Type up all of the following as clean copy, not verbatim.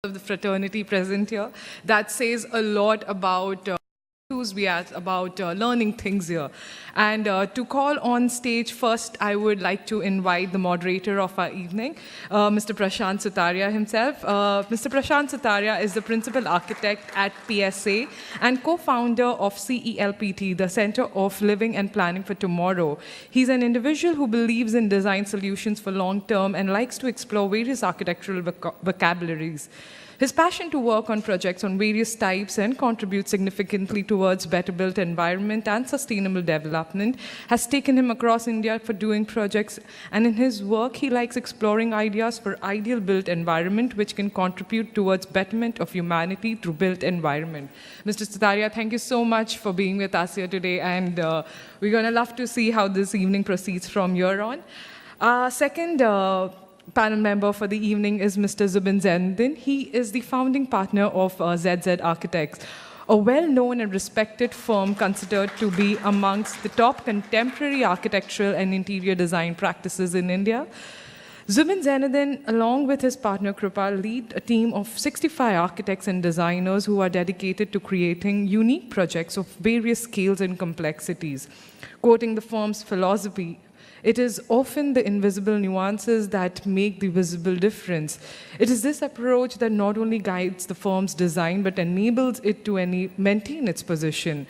of the fraternity present here. That says a lot about who's we are about learning things here. And to call on stage first, I would like to invite the moderator of our evening, Mr. Prashant Sutaria himself. Mr. Prashant Sutaria is the principal architect at PSA and co-founder of CELPT, the Center of Living and Planning for Tomorrow. He's an individual who believes in design solutions for long-term and likes to explore various architectural vocabularies. His passion to work on projects on various types and contribute significantly towards better built environment and sustainable development has taken him across India for doing projects. And in his work, he likes exploring ideas for ideal built environment which can contribute towards betterment of humanity through built environment. Mr. Sutaria, thank you so much for being with us here today. And we're going to love to see how this evening proceeds from here on. Second, panel member for the evening is Mr. Zubin Zainuddin. He is the founding partner of ZZ Architects, a well-known and respected firm considered to be amongst the top contemporary architectural and interior design practices in India. Zubin Zainuddin, along with his partner Kripal, lead a team of 65 architects and designers who are dedicated to creating unique projects of various scales and complexities. Quoting the firm's philosophy, it is often the invisible nuances that make the visible difference. It is this approach that not only guides the firm's design, but enables it to maintain its position.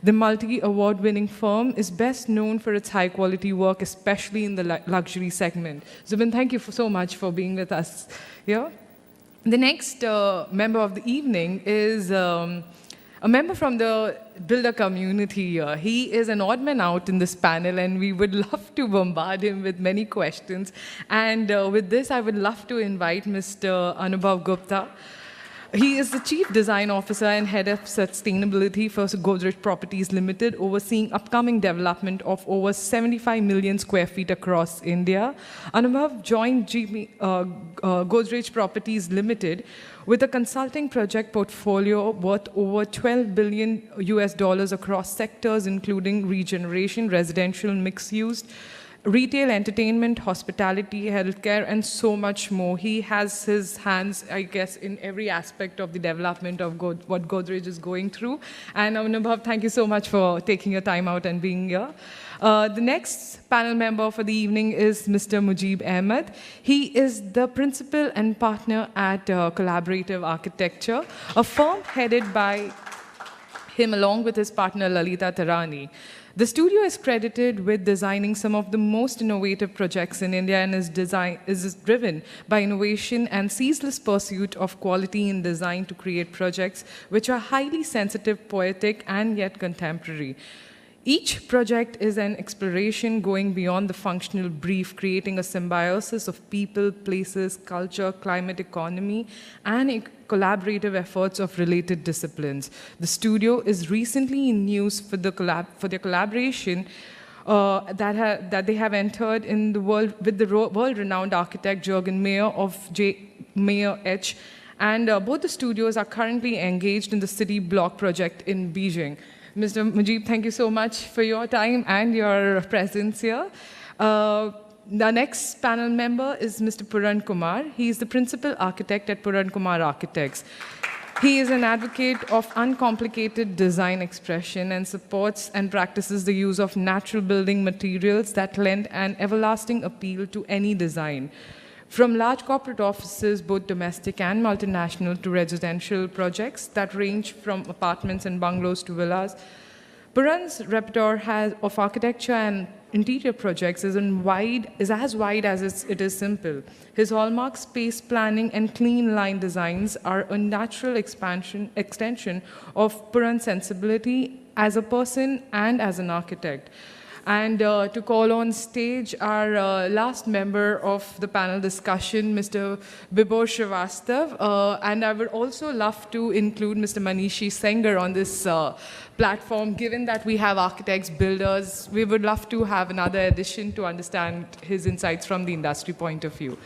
The multi-award-winning firm is best known for its high-quality work, especially in the luxury segment. Zubin, thank you so much for being with us here. The next member of the evening is a member from the builder community here. He is an odd man out in this panel, and we would love to bombard him with many questions. And with this, I would love to invite Mr. Anubhav Gupta. He is the Chief Design Officer and Head of Sustainability for Godrej Properties Limited, overseeing upcoming development of over 75 million square feet across India. Anubhav joined Godrej Properties Limited with a consulting project portfolio worth over $12 billion across sectors, including regeneration, residential, mixed-use, retail, entertainment, hospitality, healthcare, and so much more. He has his hands, I guess, in every aspect of the development of what Godrej is going through. And Anubhav, thank you so much for taking your time out and being here. The next panel member for the evening is Mr. Mujib Ahmed. He is the principal and partner at Collaborative Architecture, a firm headed by him along with his partner Lalita Tarani. The studio is credited with designing some of the most innovative projects in India and is driven by innovation and ceaseless pursuit of quality in design to create projects which are highly sensitive, poetic, and yet contemporary. Each project is an exploration going beyond the functional brief, creating a symbiosis of people, places, culture, climate, economy, and collaborative efforts of related disciplines. The studio is recently in news for their collaboration that they have entered in the world with the world-renowned architect Jürgen Mayer of Mayer H. And both the studios are currently engaged in the City Block project in Beijing. Mr. Mujib, thank you so much for your time and your presence here. The next panel member is Mr. Puran Kumar. He is the principal architect at Puran Kumar Architects. He is an advocate of uncomplicated design expression and supports and practices the use of natural building materials that lend an everlasting appeal to any design. From large corporate offices, both domestic and multinational, to residential projects that range from apartments and bungalows to villas, Puran's repertoire of architecture and interior projects is as wide as it is simple. His hallmark space planning and clean line designs are a natural extension of Puran's sensibility as a person and as an architect. And to call on stage our last member of the panel discussion, Mr. Bibor Srivastav. And I would also love to include Mr. Manishi Sengar on this platform. Given that we have architects, builders, we would love to have another addition to understand his insights from the industry point of view.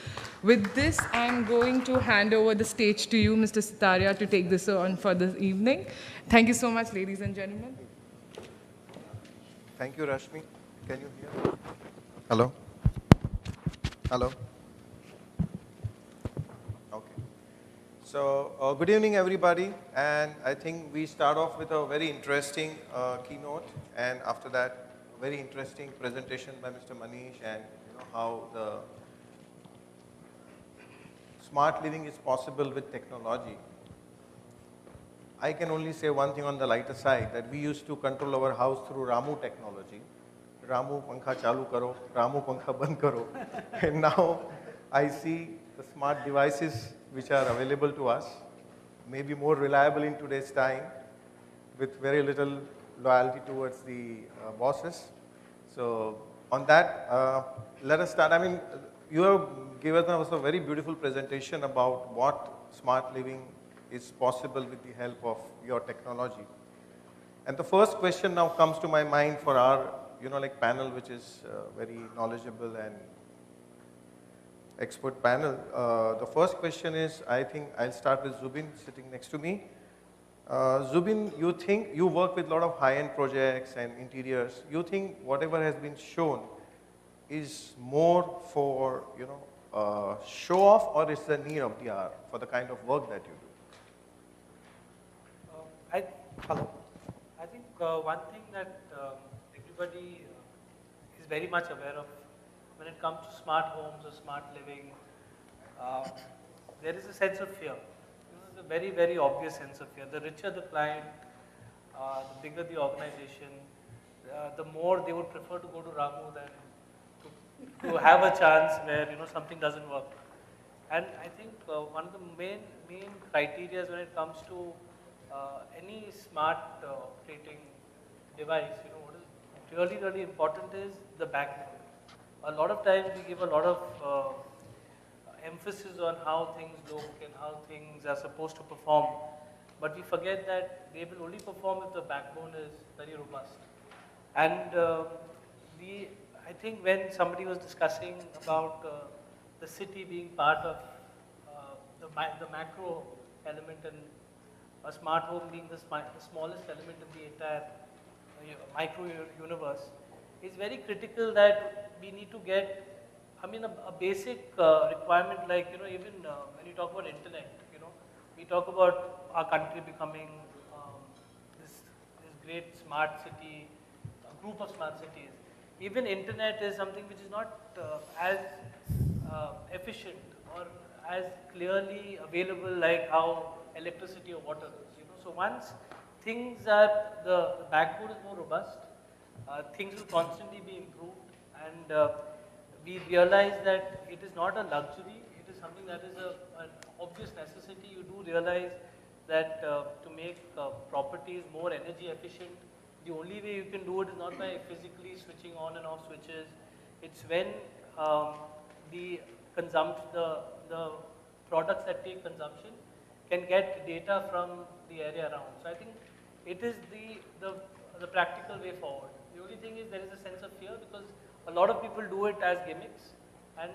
With this, I'm going to hand over the stage to you, Mr. Sutaria, to take this on for the evening. Thank you so much, ladies and gentlemen. Thank you, Rashmi. Can you hear? Hello? Hello? Okay. So, good evening, everybody. And I think we start off with a very interesting keynote, and after that, a very interesting presentation by Mr. Manish, and how the smart living is possible with technology. I can only say one thing on the lighter side, that we used to control our house through Ramu technology. Ramu pankha chalu karo, Ramu pankha band karo. And now I see the smart devices which are available to us, maybe more reliable in today's time, with very little loyalty towards the bosses. So on that, let us start. I mean, you have given us a very beautiful presentation about what smart living is possible with the help of your technology. And the first question now comes to my mind for our, panel, which is very knowledgeable and expert panel. The first question is, I think I'll start with Zubin sitting next to me. Zubin, you think you work with a lot of high-end projects and interiors. You think whatever has been shown is more for, show off, or is the need of the hour for the kind of work that you do? Hello. I think one thing that everybody is very much aware of when it comes to smart homes or smart living, there is a sense of fear. This is a very, very obvious sense of fear. The richer the client, the bigger the organization, the more they would prefer to go to Ramu than to have a chance where something doesn't work. And I think one of the main criteria when it comes to any smart operating device, what is really, really important is the backbone. A lot of times we give a lot of emphasis on how things look and how things are supposed to perform, but we forget that they will only perform if the backbone is very robust. And I think when somebody was discussing about the city being part of the macro element and a smart home being the smallest element in the entire micro universe, it's very critical that we need to get, a basic requirement like, even when you talk about internet, we talk about our country becoming this great smart city, a group of smart cities. Even internet is something which is not as efficient or as clearly available like how electricity or water is. So once the backbone is more robust, things will constantly be improved, and we realize that it is not a luxury, it is something that is an obvious necessity. You do realize that to make properties more energy efficient, the only way you can do it is not by physically switching on and off switches. It's when the products that take consumption can get data from the area around. So I think it is the practical way forward. The only thing is there is a sense of fear because a lot of people do it as gimmicks, and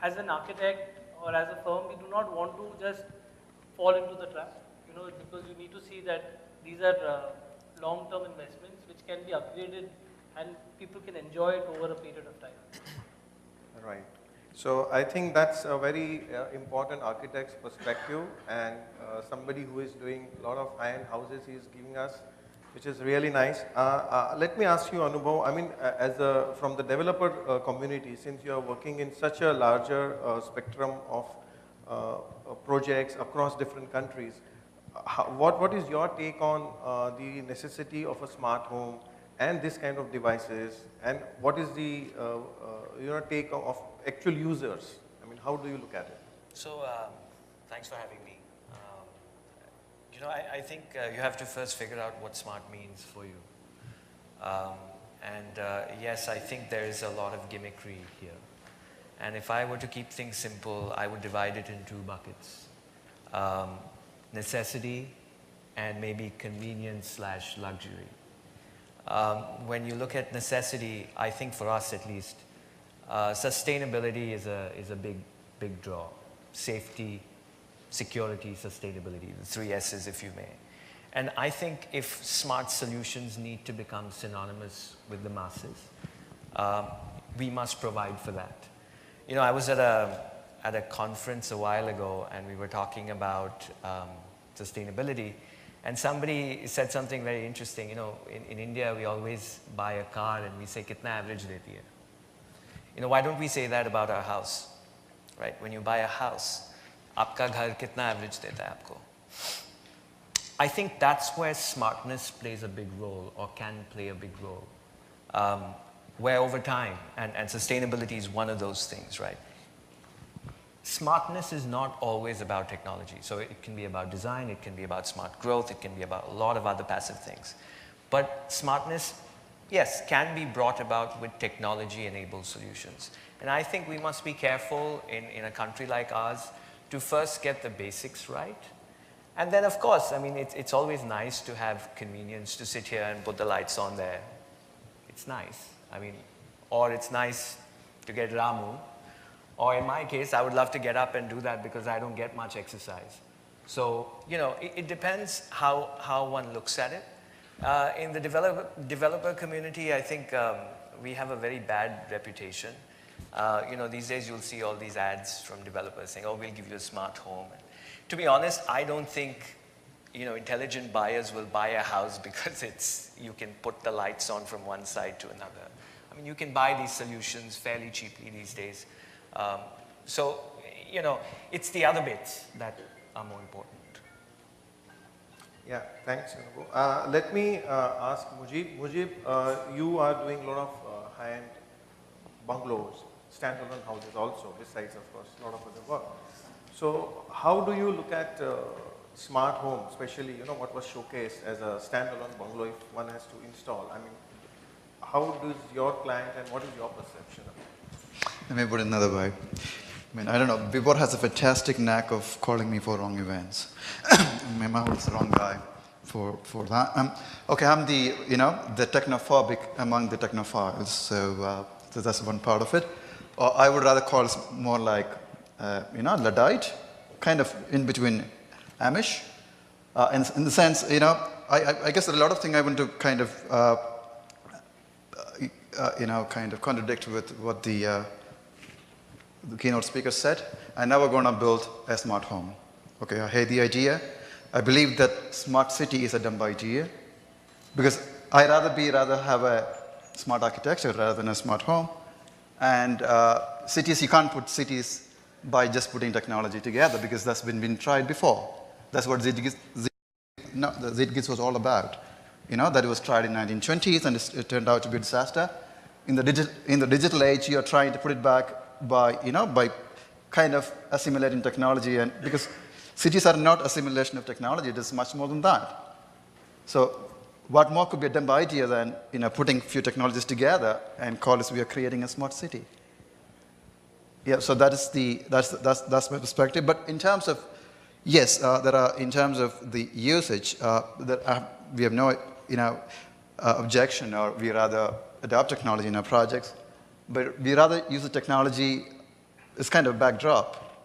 as an architect or as a firm, we do not want to just fall into the trap, because you need to see that these are long-term investments which can be upgraded and people can enjoy it over a period of time. Right. So I think that's a very important architect's perspective, and somebody who is doing a lot of high-end houses he is giving us, which is really nice. Let me ask you, Anubhav, from the developer community, since you are working in such a larger spectrum of projects across different countries, what is your take on the necessity of a smart home and this kind of devices, and what is the take of actual users? I mean, how do you look at it? So, thanks for having me. I think you have to first figure out what smart means for you. Yes, I think there is a lot of gimmickry here. And if I were to keep things simple, I would divide it in two buckets. Necessity and maybe convenience/luxury. When you look at necessity, I think for us at least, sustainability is a big draw. Safety, security, sustainability, the 3 S's if you may. And I think if smart solutions need to become synonymous with the masses, we must provide for that. I was at at a conference a while ago, and we were talking about sustainability, and somebody said something very interesting. You know, in India, we always buy a car and we say, "Kitna average deti hai?" You know, why don't we say that about our house, right? When you buy a house, aapka ghar kitna average deta hai aapko? I think that's where smartness plays a big role, or can play a big role, where over time, and sustainability is one of those things, right? Smartness is not always about technology. So it can be about design, it can be about smart growth, it can be about a lot of other passive things. But smartness, yes, can be brought about with technology-enabled solutions. And I think we must be careful in a country like ours to first get the basics right. And then, of course, I mean, it's always nice to have convenience to sit here and put the lights on there. It's nice. I mean, or it's nice to get Ramu. Or in my case, I would love to get up and do that because I don't get much exercise. So, you know, it depends how one looks at it. In the developer community, I think we have a very bad reputation. You know, these days you'll see all these ads from developers saying, "Oh, we'll give you a smart home." And to be honest, I don't think, you know, intelligent buyers will buy a house because you can put the lights on from one side to another. I mean, you can buy these solutions fairly cheaply these days. So, you know, it's the other bits that are more important. Yeah, thanks, Anubhav. Let me ask Mujib. Mujib, you are doing a lot of high-end bungalows, standalone houses also, besides, of course, a lot of other work. So how do you look at smart home, especially, you know, what was showcased as a standalone bungalow if one has to install? I mean, how does your client and what is your perception of it? Let me put it another way. I mean, I don't know, Vibhor has a fantastic knack of calling me for wrong events. I'm always the wrong guy for that. Okay, I'm the, you know, the technophobic among the technophiles, so that's one part of it. Or I would rather call it more like, you know, Luddite, kind of in between Amish. In the sense, you know, I guess there are a lot of things I want to kind of, you know, kind of contradict with what the keynote speaker said. I never going to build a smart home. Okay, I hate the idea. I believe that smart city is a dumb idea because I'd rather have a smart architecture rather than a smart home. And cities, you can't put cities by just putting technology together because that's been tried before. That's what ZGIS was all about. You know, that was tried in 1920s and it turned out to be a disaster. In the digital age, you're trying to put it back by, you know, by kind of assimilating technology, and because cities are not assimilation of technology, it is much more than that. So what more could be a dumb idea than, you know, putting a few technologies together and call us we are creating a smart city? Yeah, so that's my perspective. But in terms of, yes, there are, in terms of the usage, we have no, you know, objection, or we rather adopt technology in our projects, but we rather use the technology as kind of a backdrop.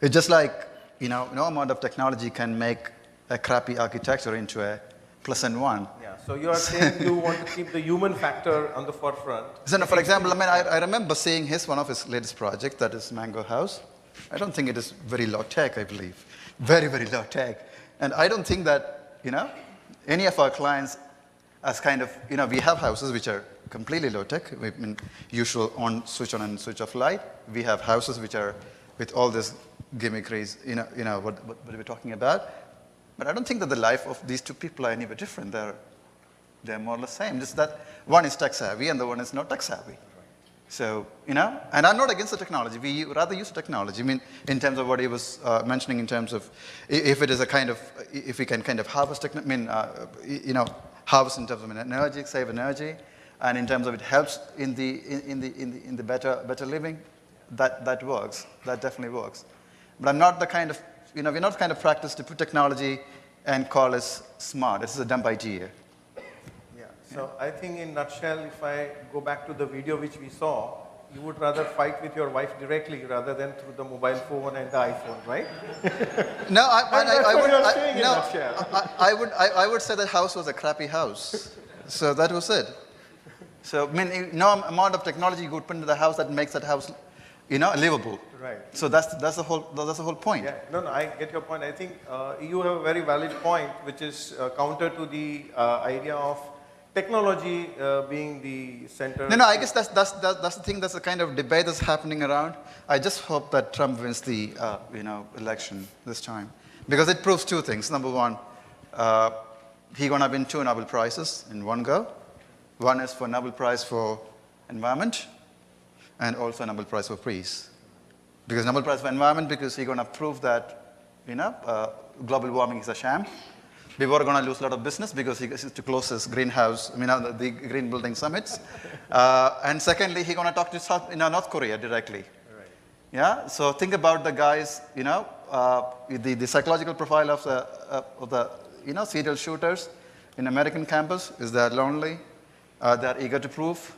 It's just like, you know, no amount of technology can make a crappy architecture into a pleasant one. Yeah, so you are saying you want to keep the human factor on the forefront. So, for example, I mean, I remember seeing one of his latest projects, that is Mango House. I don't think it is very low tech, I believe. Very, very low tech. And I don't think that, you know, any of our clients as kind of, you know, we have houses which are completely low tech, I mean, usual switch on and switch off light. We have houses which are with all this gimmickries, you know what we're talking about. But I don't think that the life of these two people are any bit different. They're more or less the same. Just that one is tech savvy and the one is not tech savvy. So, you know, and I'm not against the technology. We rather use technology. I mean, in terms of what he was mentioning, in terms of if it is a kind of, if we can kind of harvest, you know, harvest in terms of energy, save energy, and in terms of it helps in the better living, that works. That definitely works. But I'm not the kind of, you know, we're not the kind of practice to put technology and call us smart. This is a dumb idea. Yeah. So I think in nutshell, if I go back to the video which we saw, you would rather fight with your wife directly rather than through the mobile phone and the iPhone, right? No, I would say that house was a crappy house. So that was it. So I mean, no amount of technology you could put into the house that makes that house livable. Right. So that's the whole point. Yeah, no, I get your point. I think you have a very valid point, which is counter to the idea of technology being the center. No, I guess that's the thing. That's the kind of debate that's happening around. I just hope that Trump wins the election this time, because it proves two things. Number one, he's gonna win 2 Nobel Prizes in one go. One is for Nobel Prize for Environment, and also a Nobel Prize for Peace. Because Nobel Prize for Environment, because he's gonna prove that global warming is a sham. We were going to lose a lot of business because he is to close his greenhouse, the green building summits. And secondly, he's going to talk to North Korea directly. Right. Yeah. So think about the guys, the psychological profile of the serial shooters in American campus is they're lonely, they're eager to prove,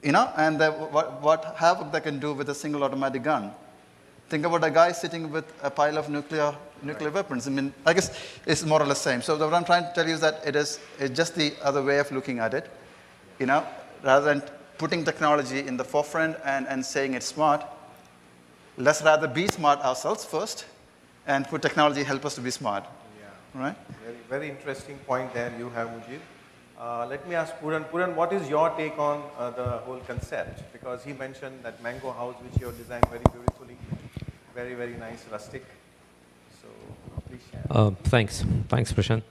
and what havoc they can do with a single automatic gun. Think about a guy sitting with a pile of nuclear weapons. I mean, I guess it's more or less the same. So what I'm trying to tell you is that it's just the other way of looking at it. Rather than putting technology in the forefront and saying it's smart, let's rather be smart ourselves first and put technology help us to be smart. Yeah. Right? Very, very interesting point there you have, Mujib. Let me ask Puran. Puran, what is your take on the whole concept? Because he mentioned that mango house, which you have designed very beautifully. Very, very nice, rustic. So please share. Thanks, Prashant.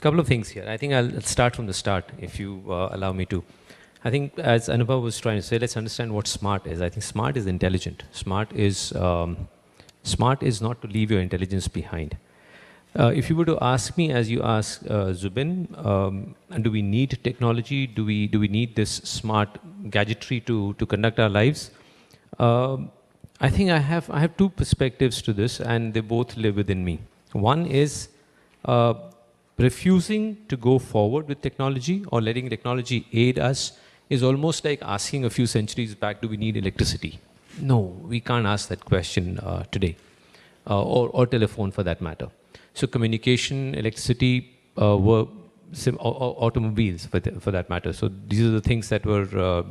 Couple of things here. I think I'll start from the start, if you allow me to. I think, as Anubhav was trying to say, let's understand what smart is. I think smart is intelligent. Smart is not to leave your intelligence behind. If you were to ask me, as you asked Zubin, do we need technology? Do we need this smart gadgetry to conduct our lives? I think I have two perspectives to this, and they both live within me. One is refusing to go forward with technology or letting technology aid us is almost like asking a few centuries back, do we need electricity? No, we can't ask that question today, or telephone for that matter. So communication, electricity, automobiles for that matter. So these are the things that were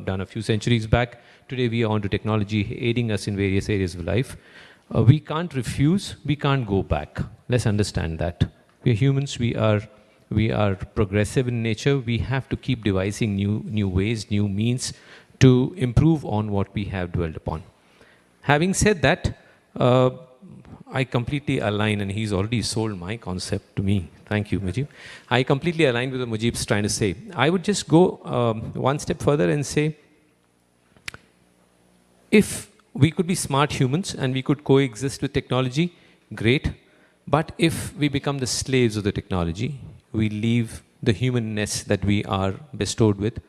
done a few centuries back. Today we are onto technology aiding us in various areas of life. We can't refuse, we can't go back. Let's understand that. We are humans, we are progressive in nature. We have to keep devising new ways, new means to improve on what we have dwelled upon. Having said that, I completely align, and he's already sold my concept to me. Thank you, Mujib. I completely align with what Mujib's trying to say. I would just go one step further and say, if we could be smart humans and we could coexist with technology, great. But if we become the slaves of the technology, we leave the humanness that we are bestowed with,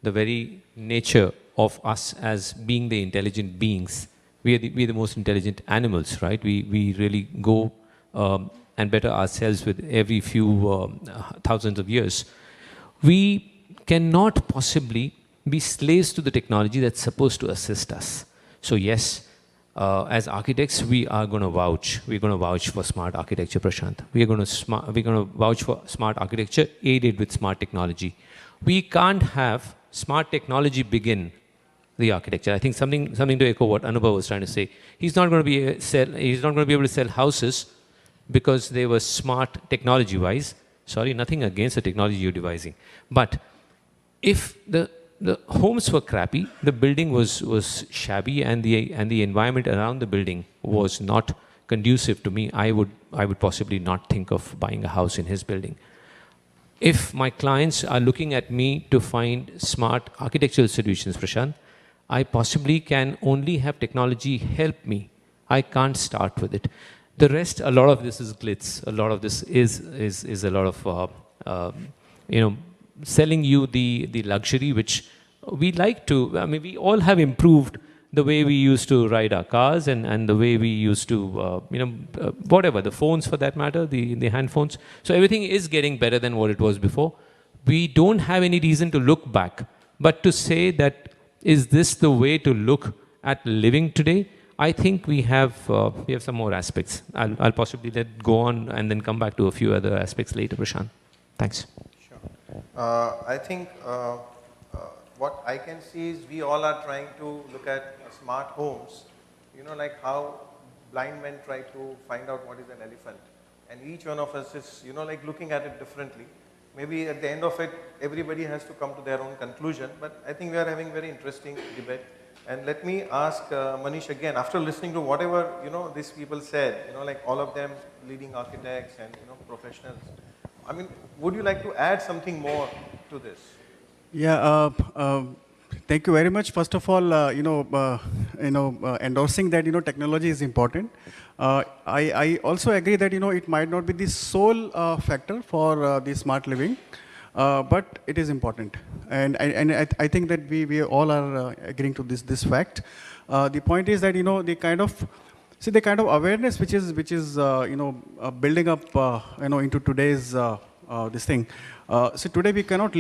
the very nature of us as being the intelligent beings. We are the most intelligent animals, right? We really go and better ourselves with every few thousands of years. We cannot possibly be slaves to the technology that's supposed to assist us. So yes, as architects, we are going to vouch. We're going to vouch for smart architecture, Prashant. We're going to vouch for smart architecture aided with smart technology. We can't have smart technology begin the architecture. I think something to echo what Anubhav was trying to say. He's not going to be able to sell houses because they were smart technology-wise. Sorry, nothing against the technology you're devising. But if the homes were crappy, the building was shabby, and the environment around the building was not conducive to me, I would possibly not think of buying a house in his building. If my clients are looking at me to find smart architectural solutions, Prashant, I possibly can only have technology help me. I can't start with it. The rest, a lot of this is glitz. A lot of this is a lot of selling you the luxury which we like to. I mean, we all have improved the way we used to ride our cars and the way we used to whatever, the phones for that matter, the hand phones. So everything is getting better than what it was before. We don't have any reason to look back, but to say that is this the way to look at living today? I think we have some more aspects. I'll possibly go on and then come back to a few other aspects later, Prashant. Thanks. Sure. I think what I can see is we all are trying to look at smart homes, like how blind men try to find out what is an elephant. And each one of us is, like looking at it differently. Maybe at the end of it, everybody has to come to their own conclusion, but I think we are having very interesting debate. And let me ask Manish again, after listening to whatever, these people said, like all of them leading architects and, professionals. I mean, would you like to add something more to this? Yeah, thank you very much. First of all, endorsing that technology is important. I also agree that it might not be the sole factor for the smart living, but it is important, and I think that we all are agreeing to this fact. The point is that the kind of awareness which is building up into today's this thing. So today we cannot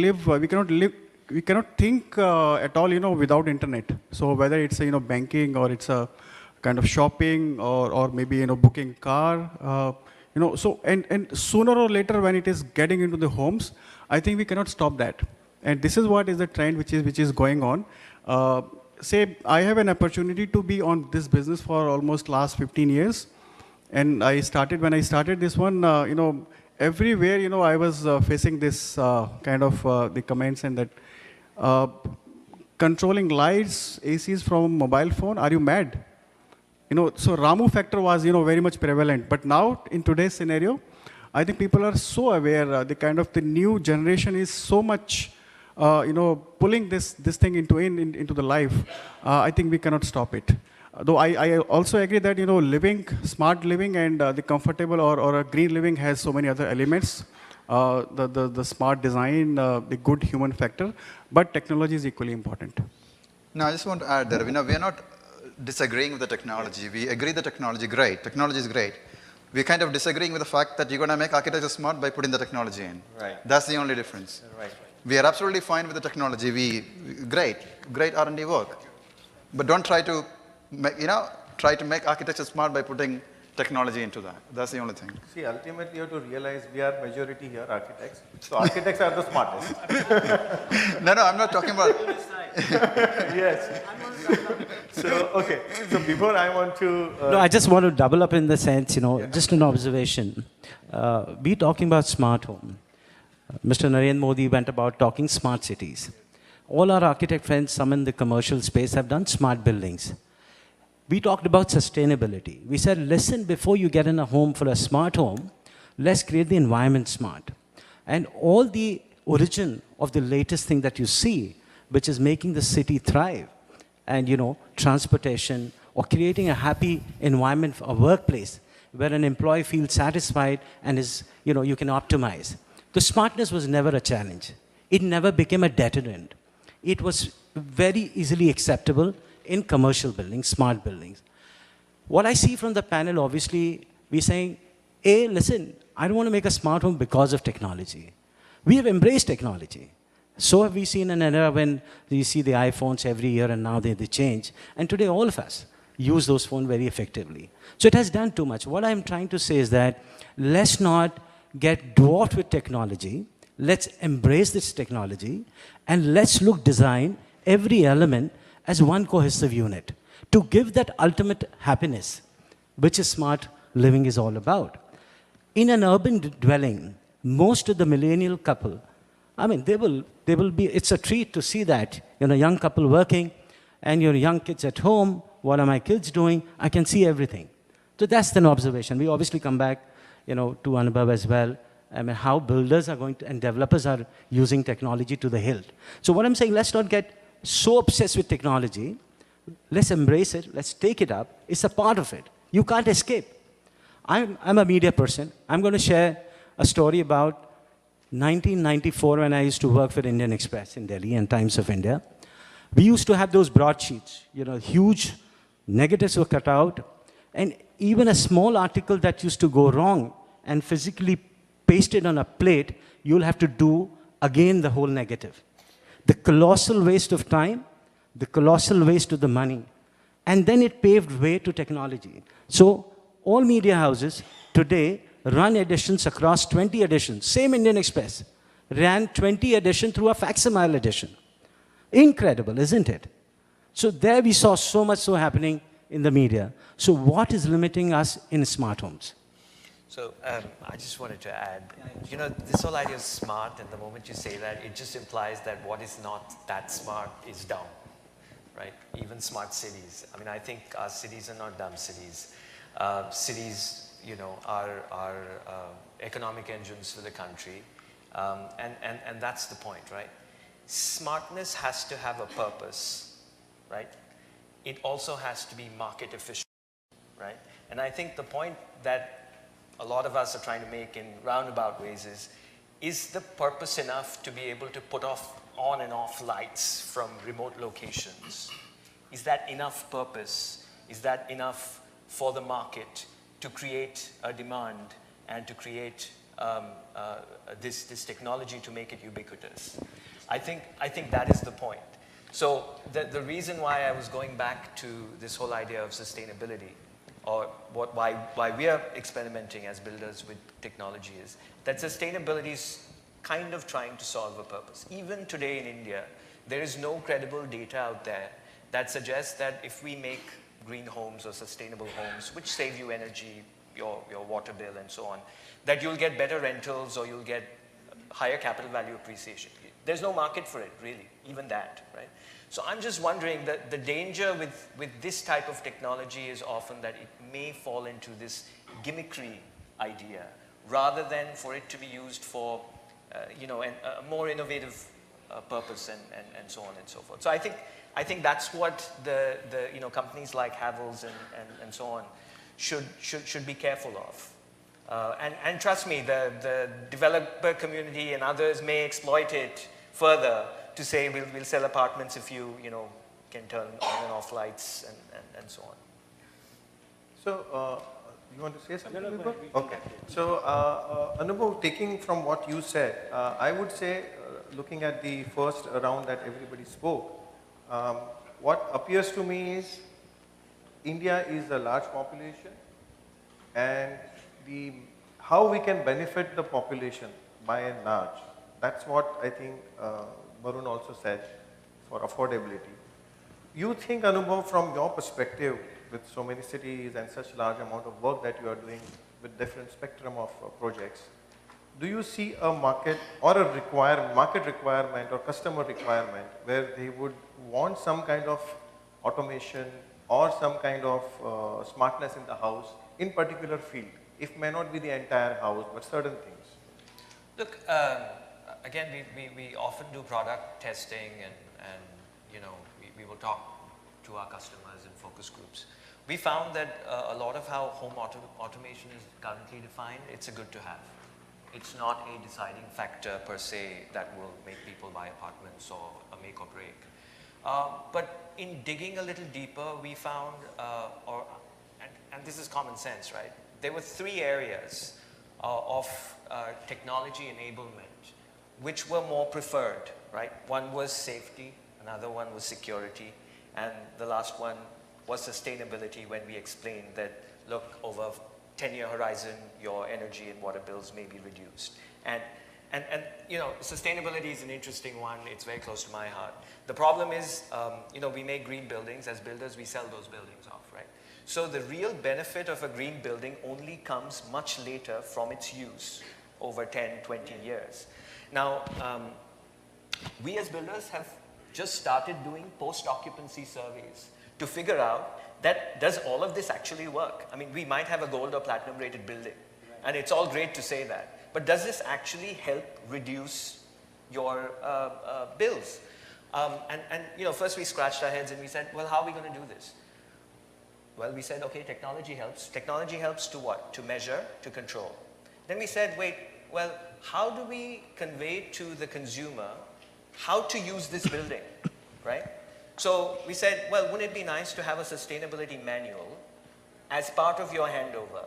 think at all without internet. So whether it's banking or it's a kind of shopping or maybe booking car, so and sooner or later when it is getting into the homes, I think we cannot stop that. And this is what is the trend which is going on. Say I have an opportunity to be on this business for almost last 15 years, and when I started this one, everywhere I was facing this kind of the comments and that controlling lights, ACs from mobile phone, are you mad? So Ramu factor was very much prevalent, but now in today's scenario, I think people are so aware. The new generation is so much pulling this thing into the life. I think we cannot stop it. Though I also agree that smart living and the comfortable or a green living has so many other elements. The smart design, the good human factor, but technology is equally important. No, I just want to add that we are not disagreeing with the technology. We agree the technology is great. We're kind of disagreeing with the fact that you're going to make architecture smart by putting the technology in. Right. That's the only difference. Right. We are absolutely fine with the technology. Great R&D work. But don't try to make architecture smart by putting technology into that. That's the only thing. See, ultimately you have to realize we are majority here, architects. So architects are the smartest. No, I'm not talking about... Yes. So, okay. So before I want to... No, I just want to double up in the sense, just an observation. We talking about smart home. Mr. Narendra Modi went about talking smart cities. All our architect friends, some in the commercial space, have done smart buildings. We talked about sustainability. We said, listen, before you get in a home for a smart home, let's create the environment smart. And all the origin of the latest thing that you see, which is making the city thrive, and transportation, or creating a happy environment for a workplace where an employee feels satisfied and is, you can optimize. The smartness was never a challenge. It never became a deterrent. It was very easily acceptable in commercial buildings, smart buildings. What I see from the panel, obviously, we're saying, listen, I don't want to make a smart home because of technology. We have embraced technology. So have we seen an era when you see the iPhones every year and now they change. And today all of us use those phones very effectively. So it has done too much. What I'm trying to say is that let's not get dwarfed with technology. Let's embrace this technology and let's look design every element as one cohesive unit to give that ultimate happiness, which is smart living is all about. In an urban dwelling, most of the millennial couple, they will be, it's a treat to see that, young couple working and your young kids at home, what are my kids doing? I can see everything. So that's an observation. We obviously come back, to Anubhav as well. How builders are going to, and developers are using technology to the hilt. So what I'm saying, let's not get so obsessed with technology. Let's embrace it. Let's take it up. It's a part of it. You can't escape. I'm a media person. I'm going to share a story about 1994 when I used to work for Indian Express in Delhi and Times of India. We used to have those broadsheets, huge negatives were cut out, and even a small article that used to go wrong and physically pasted on a plate, you'll have to do again the whole negative. The colossal waste of time, the colossal waste of the money, and then it paved way to technology. So all media houses today run editions across 20 editions. Same Indian Express ran 20 edition through a facsimile edition. Incredible, isn't it? So there we saw so much so happening in the media. So what is limiting us in smart homes? So I just wanted to add, you know, this whole idea of smart, and the moment you say that, it just implies that what is not that smart is dumb, right? Even smart cities. I mean, I think our cities are not dumb cities. Cities, you know, are economic engines for the country, and that's the point, right? Smartness has to have a purpose, right? It also has to be market efficient, right? And I think the point that a lot of us are trying to make in roundabout ways is the purpose enough to be able to put on and off lights from remote locations? Is that enough purpose? Is that enough for the market to create a demand and to create this technology to make it ubiquitous? I think that is the point. So the reason why I was going back to this whole idea of sustainability, or why we are experimenting as builders with technology, is that sustainability is kind of trying to solve a purpose. Even today in India, there is no credible data out there that suggests that if we make green homes or sustainable homes, which save you energy, your water bill and so on, that you'll get better rentals or you'll get higher capital value appreciation. There's no market for it, really, even that, right? So I'm just wondering that the danger with this type of technology is often that it may fall into this gimmickry idea, rather than for it to be used for, you know, a more innovative purpose and so on and so forth. So I think that's what the you know, companies like Havells and so on should be careful of. And trust me, the developer community and others may exploit it further to say we'll sell apartments if you know, can turn on and off lights and so on. So, you want to say something? Okay. So, Anubhav, taking from what you said, I would say, looking at the first round that everybody spoke, what appears to me is India is a large population, and how we can benefit the population by and large. That's what I think Varun also said, for affordability. You think, Anubhav, from your perspective, with so many cities and such large amount of work that you are doing with different spectrum of projects, do you see a market or a market requirement or customer requirement where they would want some kind of automation or some kind of smartness in the house in particular field? It may not be the entire house, but certain things. Look, again, we often do product testing, and you know, we will talk to our customers in focus groups. We found that a lot of how home automation is currently defined, it's a good to have. It's not a deciding factor per se that will make people buy apartments or a make or break. But in digging a little deeper, we found, and this is common sense, right? There were 3 areas of technology enablement which were more preferred, right? One was safety, another one was security, and the last one was sustainability, when we explained that, look, over 10-year horizon, your energy and water bills may be reduced. And you know, sustainability is an interesting one. It's very close to my heart. The problem is, you know, we make green buildings. As builders, we sell those buildings off, right? So the real benefit of a green building only comes much later from its use, over 10, 20 years. Now, we as builders have just started doing post-occupancy surveys to figure out that does all of this actually work? I mean, we might have a gold or platinum rated building, and it's all great to say that, but does this actually help reduce your bills? And you know, first we scratched our heads and we said, well, how are we going to do this? Well, we said, okay, technology helps. Technology helps to what? To measure, to control. Then we said, wait, well, how do we convey to the consumer how to use this building, right? So we said, well, wouldn't it be nice to have a sustainability manual as part of your handover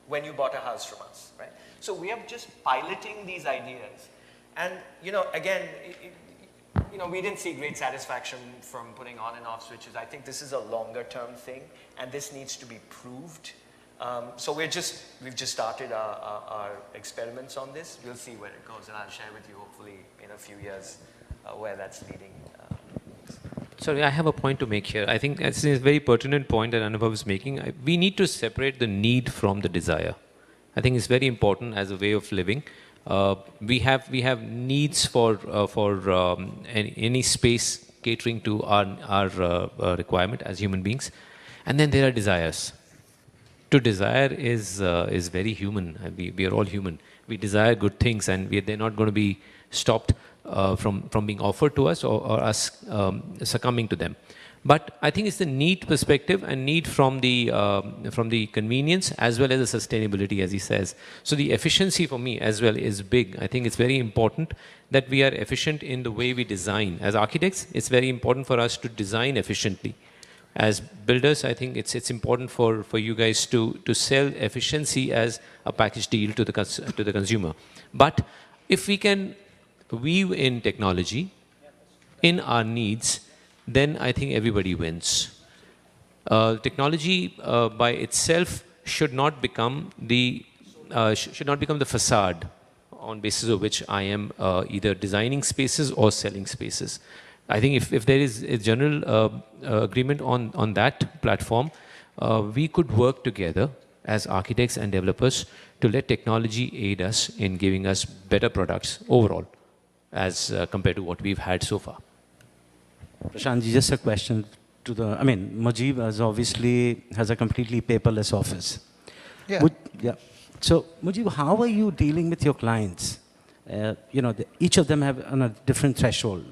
when you bought a house from us, right? So we are just piloting these ideas. And, you know, again, you know, we didn't see great satisfaction from putting on and off switches. I think this is a longer term thing, and this needs to be proved. So we've just started our experiments on this. We'll see where it goes, and I'll share with you hopefully in a few years where that's leading. Sorry, I have a point to make here. I think it's a very pertinent point that Anubhav is making. We need to separate the need from the desire. I think it's very important as a way of living. We have needs for any space catering to our requirement as human beings, and then there are desires. To desire is very human. We are all human. We desire good things, and they're not going to be stopped from being offered to us or us succumbing to them. But I think it's the need perspective and need from the convenience as well as the sustainability, as he says. So the efficiency for me as well is big. I think it's very important that we are efficient in the way we design. As architects, it's very important for us to design efficiently. As builders, I think it's important for you guys to sell efficiency as a package deal to the consumer. But if we can weave in technology in our needs, then I think everybody wins. Technology by itself should not become the facade on basis of which I am either designing spaces or selling spaces. I think if there is a general agreement on that platform, we could work together as architects and developers to let technology aid us in giving us better products overall as compared to what we've had so far. Prashantji, just a question to Mujib has a completely paperless office. Yeah. Yeah. So, Mujib, how are you dealing with your clients? Each of them have on a different threshold.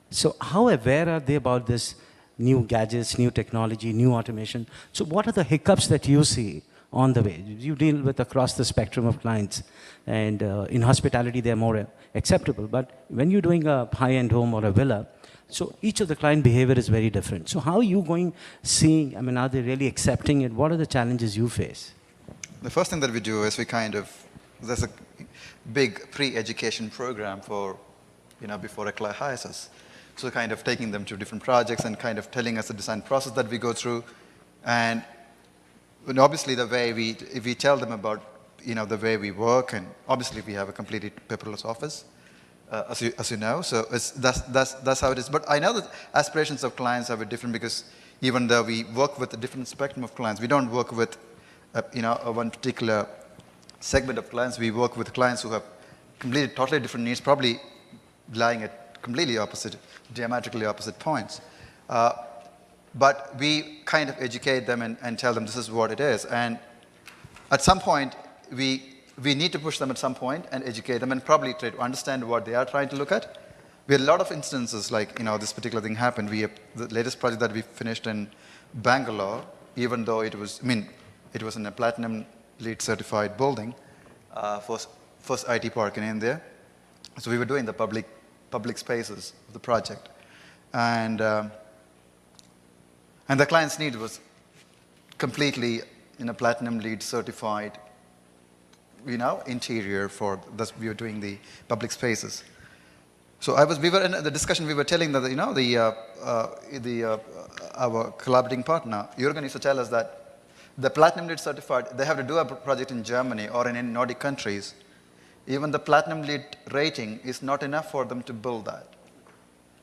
So, how aware are they about this new gadgets, new technology, new automation? So, what are the hiccups that you see on the way? You deal with across the spectrum of clients, and in hospitality they're more acceptable. But when you're doing a high-end home or a villa, so each of the client behavior is very different. So how are you seeing, are they really accepting it? What are the challenges you face? The first thing that we do is there's a big pre-education program for, before a client hires us. So kind of taking them to different projects and kind of telling us the design process that we go through. And obviously if we tell them about, the way we work, and obviously we have a completely paperless office. As you know, so that's how it is. But I know that aspirations of clients are very different, because even though we work with a different spectrum of clients, we don't work with one particular segment of clients. We work with clients who have totally different needs, probably lying at completely opposite, diametrically opposite points. But we kind of educate them and tell them this is what it is. And at some point, we need to push them at some point and educate them and probably try to understand what they are trying to look at. We had a lot of instances like, this particular thing happened. The latest project that we finished in Bangalore, even though it was in a platinum LEED certified building, first IT park in India. So we were doing the public spaces of the project. And the client's need was completely in a platinum LEED certified interior for this. We were doing the public spaces. So we were in the discussion. We were telling that our collaborating partner Jürgen used to tell us that the platinum LEED certified, they have to do a project in Germany or in Nordic countries. Even the platinum LEED rating is not enough for them to build that.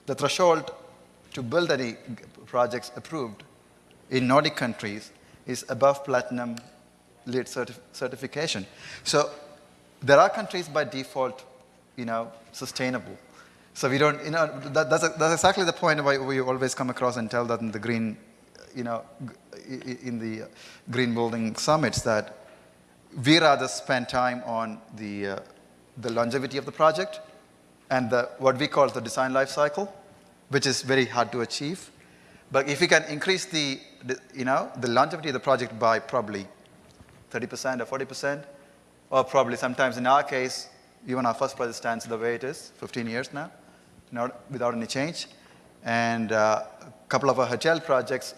The threshold to build any projects approved in Nordic countries is above platinum LEED certification. So there are countries by default, sustainable. So we don't, that's exactly the point why we always come across and tell that in the green, in the green building summits, that we rather spend time on the longevity of the project and what we call the design life cycle, which is very hard to achieve. But if we can increase the longevity of the project by probably 30% or 40%, or probably sometimes in our case, even our first project stands the way it is, 15 years now, without any change. And a couple of our hotel projects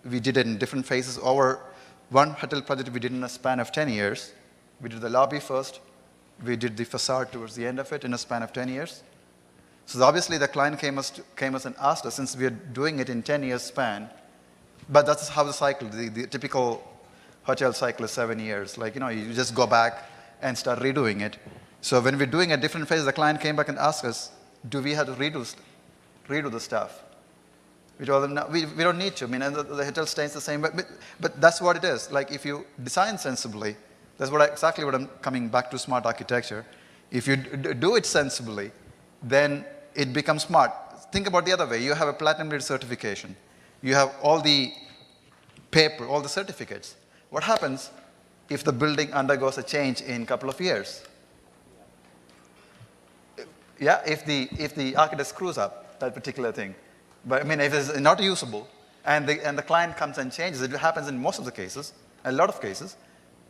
we did it in different phases. One hotel project we did in a span of 10 years. We did the lobby first. We did the facade towards the end of it in a span of 10 years. So obviously the client came us and asked us, since we are doing it in 10 years span, but that's how the cycle, the typical hotel cycle is 7 years. You just go back and start redoing it. So when we're doing a different phase, the client came back and asked us, do we have to redo the stuff? We told them, no, we don't need to. I mean, and the hotel stays the same, but that's what it is. Like if you design sensibly, that's exactly what I'm coming back to smart architecture. If you do it sensibly, then it becomes smart. Think about the other way. You have a platinum LEED certification. You have all the paper, all the certificates. What happens if the building undergoes a change in a couple of years? Yeah, if the architect screws up that particular thing. But I mean, if it's not usable, and the client comes and changes, it happens in most of the cases, a lot of cases.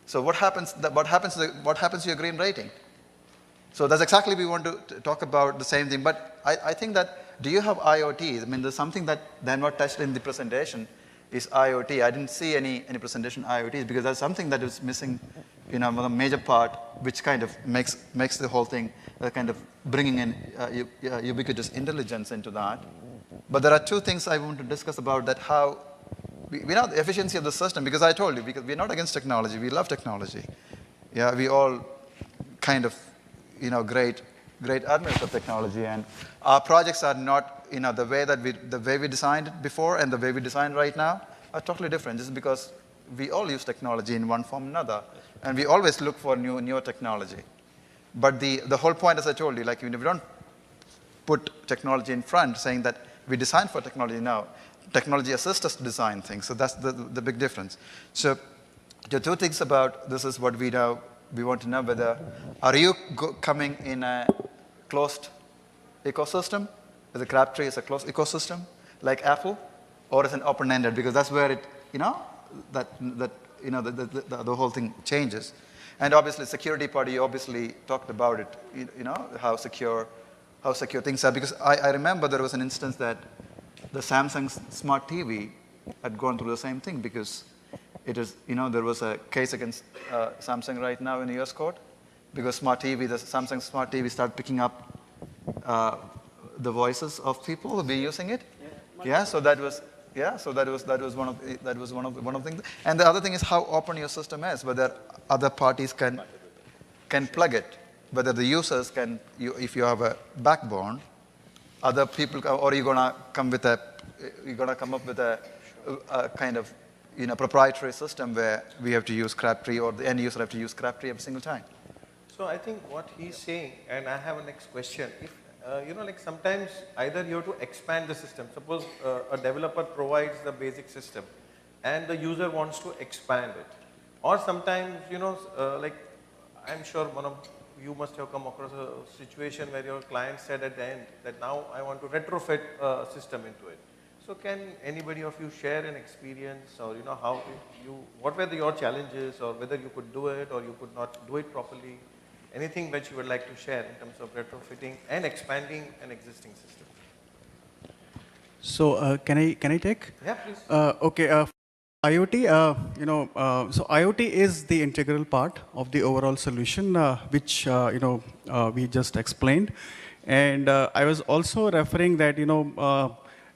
So what happens to your green rating? So that's exactly we want to talk about the same thing. But I think that, do you have IoT? I mean, there's something that they have not touched in the presentation is IoT. I didn't see any presentation IoT because that's something that is missing, a major part, which kind of makes the whole thing kind of bringing in ubiquitous intelligence into that. But there are two things I want to discuss about that, how we know the efficiency of the system, because I told you, because we're not against technology, we love technology. Yeah, we all kind of, great admirers of technology, and our projects are not, the way we designed it before and the way we design right now are totally different, just because we all use technology in one form or another, and we always look for newer technology. But the whole point, as I told you, like we don't put technology in front, saying that we design for technology now. Technology assists us to design things, so that's the big difference. So the two things about this is what we know. We want to know whether, are you coming in a closed ecosystem, whether Crabtree is a closed ecosystem, like Apple, or is it open-ended, because that's where it, the whole thing changes. And obviously, security part, you obviously talked about it, how secure things are, because I remember there was an instance that the Samsung Smart TV had gone through the same thing, because it is, there was a case against Samsung right now in the US court, because the Samsung Smart TV started picking up the voices of people who be using it. Yeah, so that was one of the things. And the other thing is how open your system is, whether other parties can plug it, whether the users can, if you have a backbone, other people, or you're gonna come up with a kind of proprietary system where we have to use Crabtree, or the end user have to use Crabtree every single time. So I think what he's saying, and I have a next question. If like sometimes either you have to expand the system. Suppose a developer provides the basic system, and the user wants to expand it, or sometimes like I'm sure one of you must have come across a situation where your client said at the end that now I want to retrofit a system into it. So can anybody of you share an experience, or what were your challenges, or whether you could do it or you could not do it properly? Anything that you would like to share in terms of retrofitting and expanding an existing system? So can I take? Yeah, please. Okay. IoT, so IoT is the integral part of the overall solution, which we just explained, and I was also referring that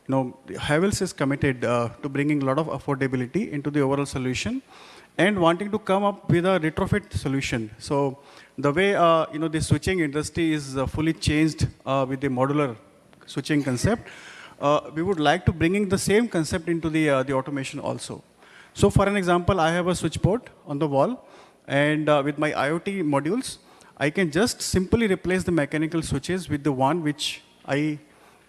Havells is committed to bringing a lot of affordability into the overall solution, and wanting to come up with a retrofit solution. So the way the switching industry is fully changed with the modular switching concept, we would like to bringing the same concept into the automation also. So for an example, I have a switchboard on the wall, and with my IoT modules, I can just simply replace the mechanical switches with the one which I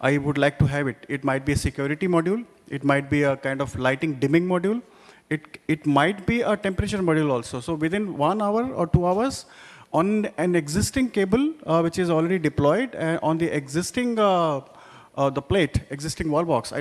would like to have it. It might be a security module, it might be a kind of lighting dimming module, it might be a temperature module also. So within 1 hour or 2 hours, on an existing cable which is already deployed, on the existing the plate, existing wall box,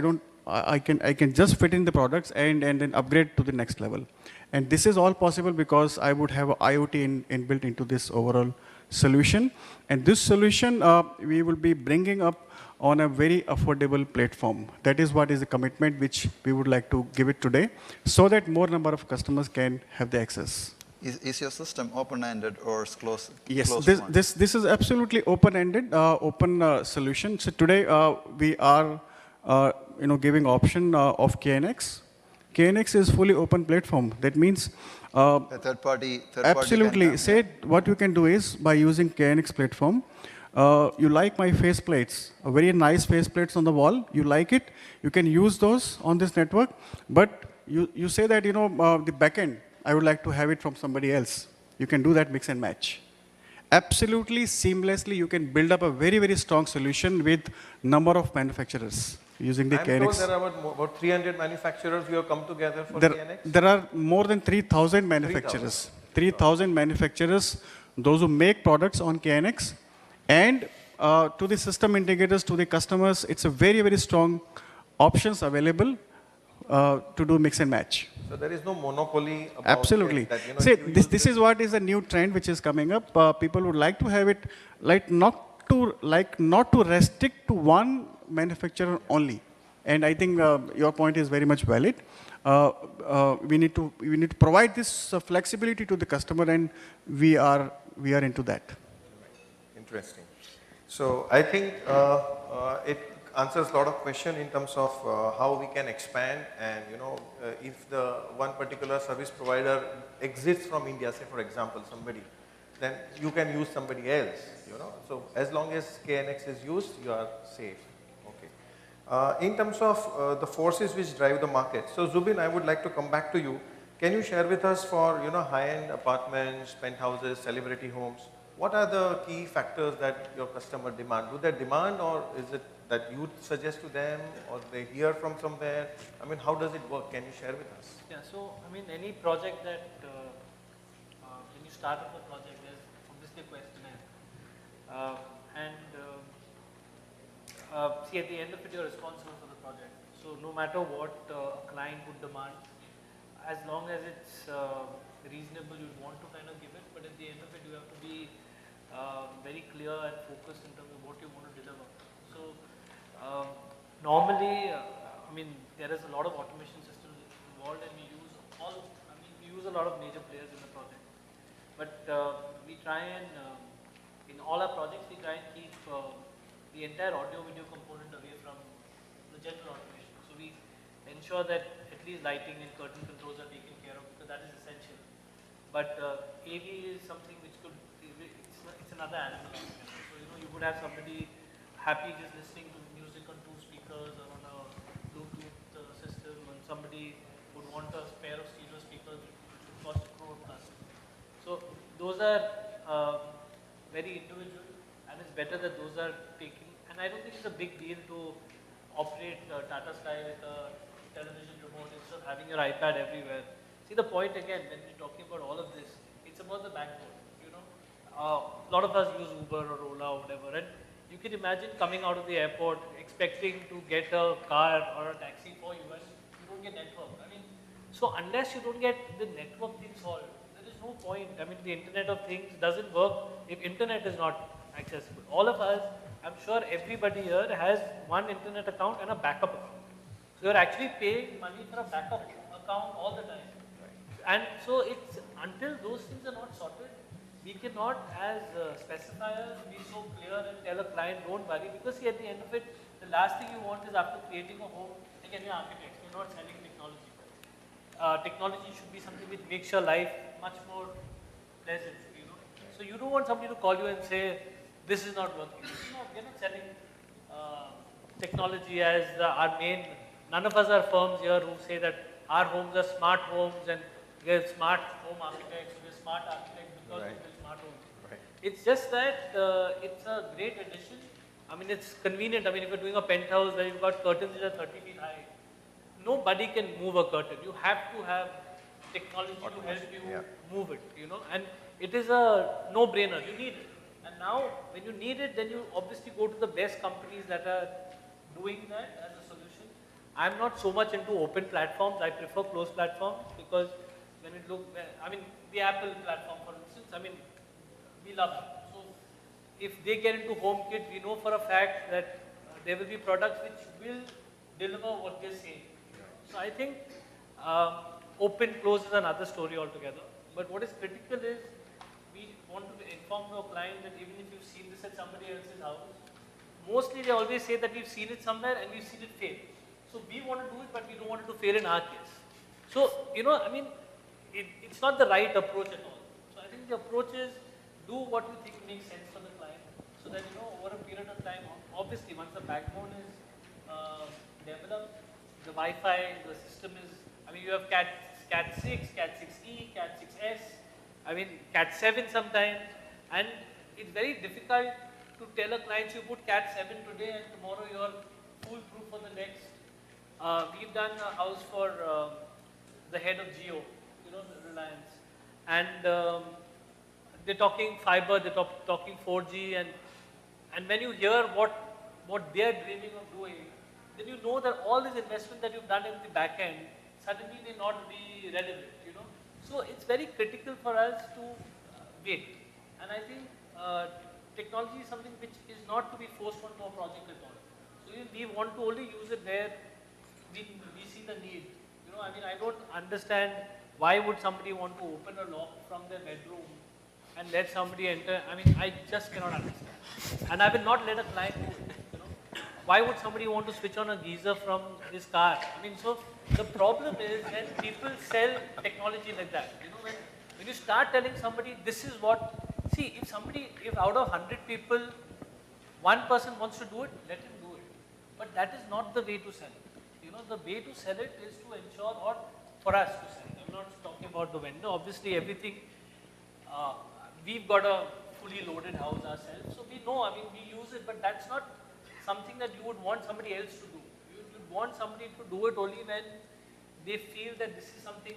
I can just fit in the products and then upgrade to the next level. And this is all possible because I would have IoT inbuilt into this overall solution. And this solution we will be bringing up on a very affordable platform. That is what is the commitment which we would like to give it today, so that more number of customers can have the access. Is your system open-ended or closed? Yes, this is absolutely open-ended, open solution. So today we are giving option of KNX. KNX is fully open platform. That means a third party absolutely. can, Say what you can do is by using KNX platform, you like my face plates, a very nice face plates on the wall, you like it, you can use those on this network, but you say that, the backend, I would like to have it from somebody else. You can do that mix and match. Absolutely seamlessly, you can build up a very, very strong solution with number of manufacturers using the I'm told KNX. there are about 300 manufacturers who have come together for There, KNX. there are more than 3,000 manufacturers. 3,000 manufacturers, those who make products on KNX. And to the system integrators, to the customers, it's a very, very strong options available to do mix and match. So there is no monopoly about Absolutely. it, that, See, if you this, use this is what is a new trend which is coming up. People would like to have it, not to restrict to one manufacturer only. And I think your point is very much valid. We need to provide this flexibility to the customer, and we are into that. Interesting. So I think it answers a lot of questions in terms of how we can expand, and if the one particular service provider exits from India, say for example somebody, then you can use somebody else. So as long as KNX is used, you are safe. Okay. In terms of the forces which drive the market, so Zubin, I would like to come back to you. Can you share with us for high-end apartments, penthouses, celebrity homes? What are the key factors that your customer demand? Do they demand, or is it that you suggest to them, or they hear from somewhere? I mean, how does it work? Can you share with us? Yeah, so I mean, any project that when you start up a project, there's obviously a questionnaire, see, at the end of it, you're responsible for the project. So no matter what a client would demand, as long as it's reasonable, you'd want to kind of give it. But at the end of it, you have to be very clear and focused in terms of what you want to deliver. So normally, I mean, there is a lot of automation systems involved, and we use a lot of major players in the project. But we try and, in all our projects, we try and keep the entire audio-video component away from the general automation. So we ensure that at least lighting and curtain controls are taken care of, because that is essential. But AV is something which could, it's another animal. So you could have somebody happy just listening to music on 2 speakers or on a Bluetooth system, and somebody would want a pair of stereo speakers which would cost $1 crore plus. So those are very individual, and it's better that those are taken. And I don't think it's a big deal to operate Tata Sky with a television remote instead of having your iPad everywhere. See, the point again, when we're talking about all of this, it's about the backbone. A lot of us use Uber or Ola or whatever, and you can imagine coming out of the airport expecting to get a car or a taxi for you, and you don't get network. I mean, so unless you don't get the network thing solved, there is no point. I mean, the Internet of Things doesn't work if internet is not accessible. All of us, I'm sure everybody here has one internet account and a backup account. So you're actually paying money for a backup account all the time. And so it's until those things are not sorted, we cannot, as specifiers, be so clear and tell a client, don't worry, because see, at the end of it, the last thing you want is after creating a home, again, you're architects, you're not selling technology. Technology should be something which makes your life much more pleasant, So you don't want somebody to call you and say, this is not working. We're not selling technology as our main, none of us are firms here who say that our homes are smart homes and we're smart home architects, we're smart architects because we're smart homes. Right. It's just that it's a great addition. I mean, it's convenient. I mean, if you're doing a penthouse where you've got curtains that are 30 feet high, nobody can move a curtain. You have to have technology to help you move it, and it is a no-brainer. You need it. And now, when you need it, then you obviously go to the best companies that are doing that as a solution. I'm not so much into open platforms. I prefer closed platforms, because when it looks, I mean, the Apple platform, for instance, I mean, we love it. So if they get into HomeKit, we know for a fact that there will be products which will deliver what they say. So I think open, close is another story altogether. But what is critical is we want to inform your client that even if you've seen this at somebody else's house, mostly they always say that we've seen it somewhere and we've seen it fail. So we want to do it, but we don't want it to fail in our case. So, I mean, it's not the right approach at all. So I think the approach is do what you think makes sense for the client. So that, you know, over a period of time, obviously once the backbone is developed, the Wi-Fi, the system is, I mean, you have Cat 6, Cat 6E, Cat 6S, I mean, Cat 7 sometimes, and it's very difficult to tell a client you put Cat 7 today and tomorrow you're foolproof for the next. We've done a house for the head of Jio, you know, the Reliance, and they're talking fiber, they're talking 4G, and when you hear what they're dreaming of doing, then you know that all this investment that you've done in the back end suddenly may not be relevant, you know. So it's very critical for us to wait. And I think technology is something which is not to be forced onto a project at all. So we want to only use it where we see the need. You know, I mean, I don't understand why would somebody want to open a lock from their bedroom and let somebody enter. I mean, I just cannot understand. And I will not let a client do it. You know, why would somebody want to switch on a geyser from his car? I mean, so the problem is when people sell technology like that. You know, when you start telling somebody this is what, see, if out of 100 people, one person wants to do it, let him do it. But that is not the way to sell it. You know, the way to sell it is to ensure, or for us to sell it. I'm not talking about the vendor. Obviously, everything, we've got a fully loaded house ourselves. So we know, I mean, we use it, but that's not something that you would want somebody else to do. You would want somebody to do it only when they feel that this is something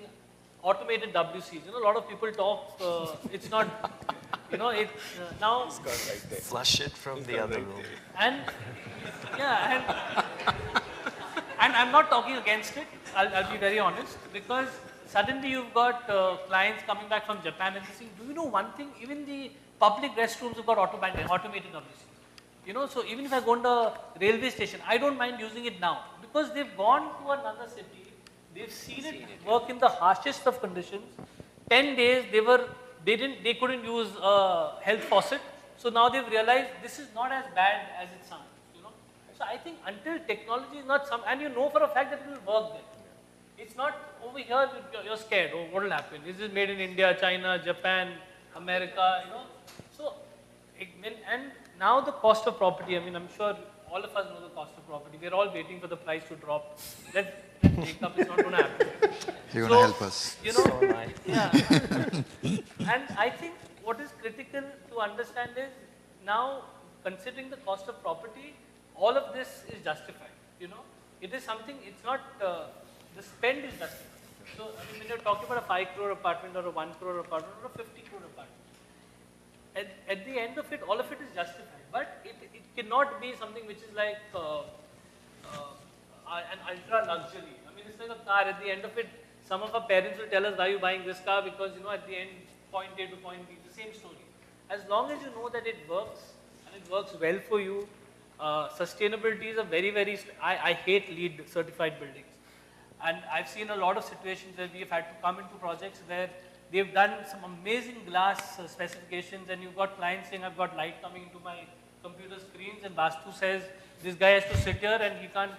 automated WCs. You know, a lot of people talk, it's not, you know, it's now. Flush it from the other room. And, yeah, and I'm not talking against it, I'll be very honest, because suddenly you've got clients coming back from Japan and saying, do you know one thing, even the public restrooms have got automated WCs. You know, so even if I go on the railway station, I don't mind using it now, because they've gone to another city, they've seen it work in the harshest of conditions. 10 days they couldn't use a health faucet, so now they've realized this is not as bad as it sounds, you know. So I think until technology is not and you know for a fact that it will work there. It's not over here, you're scared, oh, what will happen? Is this made in India, China, Japan, America, you know? So, and now the cost of property, I mean, I'm sure all of us know the cost of property. We're all waiting for the price to drop. Let's take up, it's not going to happen. You're going to help us. You know, yeah. And I think what is critical to understand is now, considering the cost of property, all of this is justified, you know. It is something, it's not, the spend is justified. So, I mean, when you're talking about a 5 crore apartment or a 1 crore apartment or a 50 crore apartment, at the end of it, all of it is justified. But it cannot be something which is like an ultra luxury. I mean, it's like a car. At the end of it, some of our parents will tell us, why are you buying this car? Because, you know, at the end, point A to point B, the same story. As long as you know that it works, and it works well for you, sustainability is a very, very, I hate LEED certified buildings. And I've seen a lot of situations where we have had to come into projects where they've done some amazing glass specifications, and you've got clients saying, I've got light coming into my computer screens, and Vastu says, this guy has to sit here and he can't,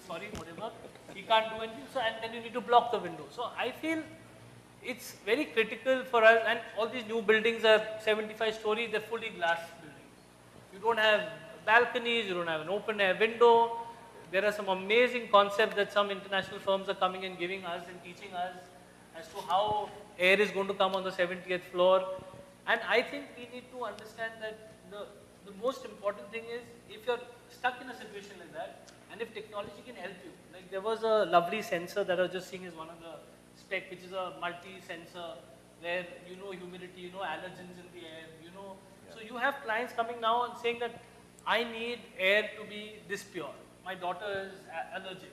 sorry, whatever, he can't do anything, so, and then you need to block the window. So I feel it's very critical for us, and all these new buildings are 75 stories, they're fully glass buildings. You don't have balconies, you don't have an open air window. There are some amazing concepts that some international firms are coming and giving us and teaching us as to how air is going to come on the 70th floor. And I think we need to understand that the most important thing is, if you're stuck in a situation like that, and if technology can help you, like there was a lovely sensor that I was just seeing is one of the spec, which is a multi-sensor, where you know humidity, you know allergens in the air, you know. Yeah. So you have clients coming now and saying that I need air to be this pure. My daughter is allergic.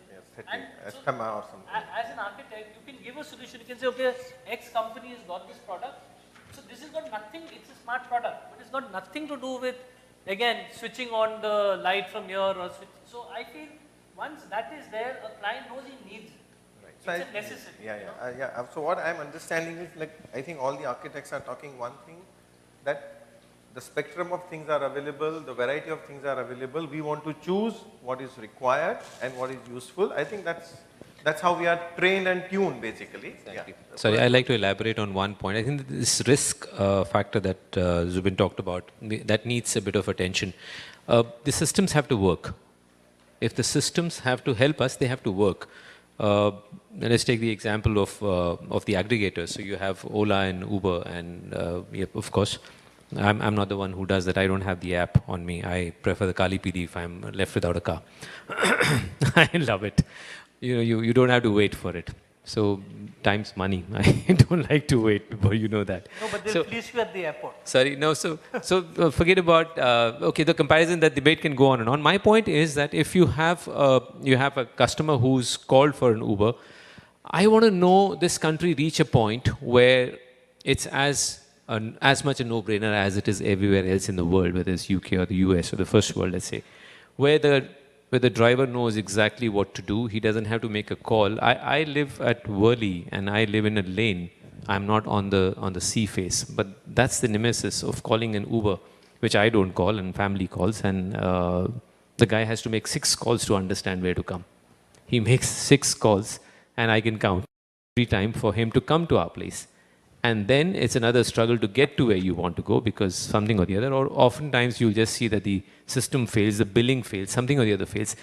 And asthma or something. As an architect, you can give a solution. You can say, okay, X company has got this product. So this has got nothing, it's a smart product, but it's got nothing to do with, again, switching on the light from here or switch. So I feel once that is there, a client knows he needs it. Right. It's a necessity. Yeah. So what I'm understanding is, like, I think all the architects are talking one thing, that the spectrum of things are available, the variety of things are available. We want to choose what is required and what is useful. I think that's That's how we are trained and tuned, basically. Exactly. Yeah. Sorry, I'd like to elaborate on one point. I think that this risk factor that Zubin talked about, that needs a bit of attention. The systems have to work. If the systems have to help us, they have to work. Let's take the example of the aggregators. So you have Ola and Uber, and of course, I'm not the one who does that. I don't have the app on me. I prefer the Kali PD if I'm left without a car. I love it. You don't have to wait for it. So time's money. I don't like to wait before you know that. No, but they'll place you at the airport. Sorry, no, so forget about, okay, the comparison, that debate can go on and on. My point is that if you have a customer who's called for an Uber, I want to know this country reach a point where it's as much a no-brainer as it is everywhere else in the world, whether it's UK or the US or the first world, let's say, where the driver knows exactly what to do. He doesn't have to make a call. I live at Worli and I live in a lane. I'm not on the sea face, but that's the nemesis of calling an Uber, which I don't call and family calls, and the guy has to make 6 calls to understand where to come. He makes 6 calls and I can count every time for him to come to our place. And then it's another struggle to get to where you want to go because something or the other, or oftentimes you'll just see that the system fails, the billing fails, something or the other fails.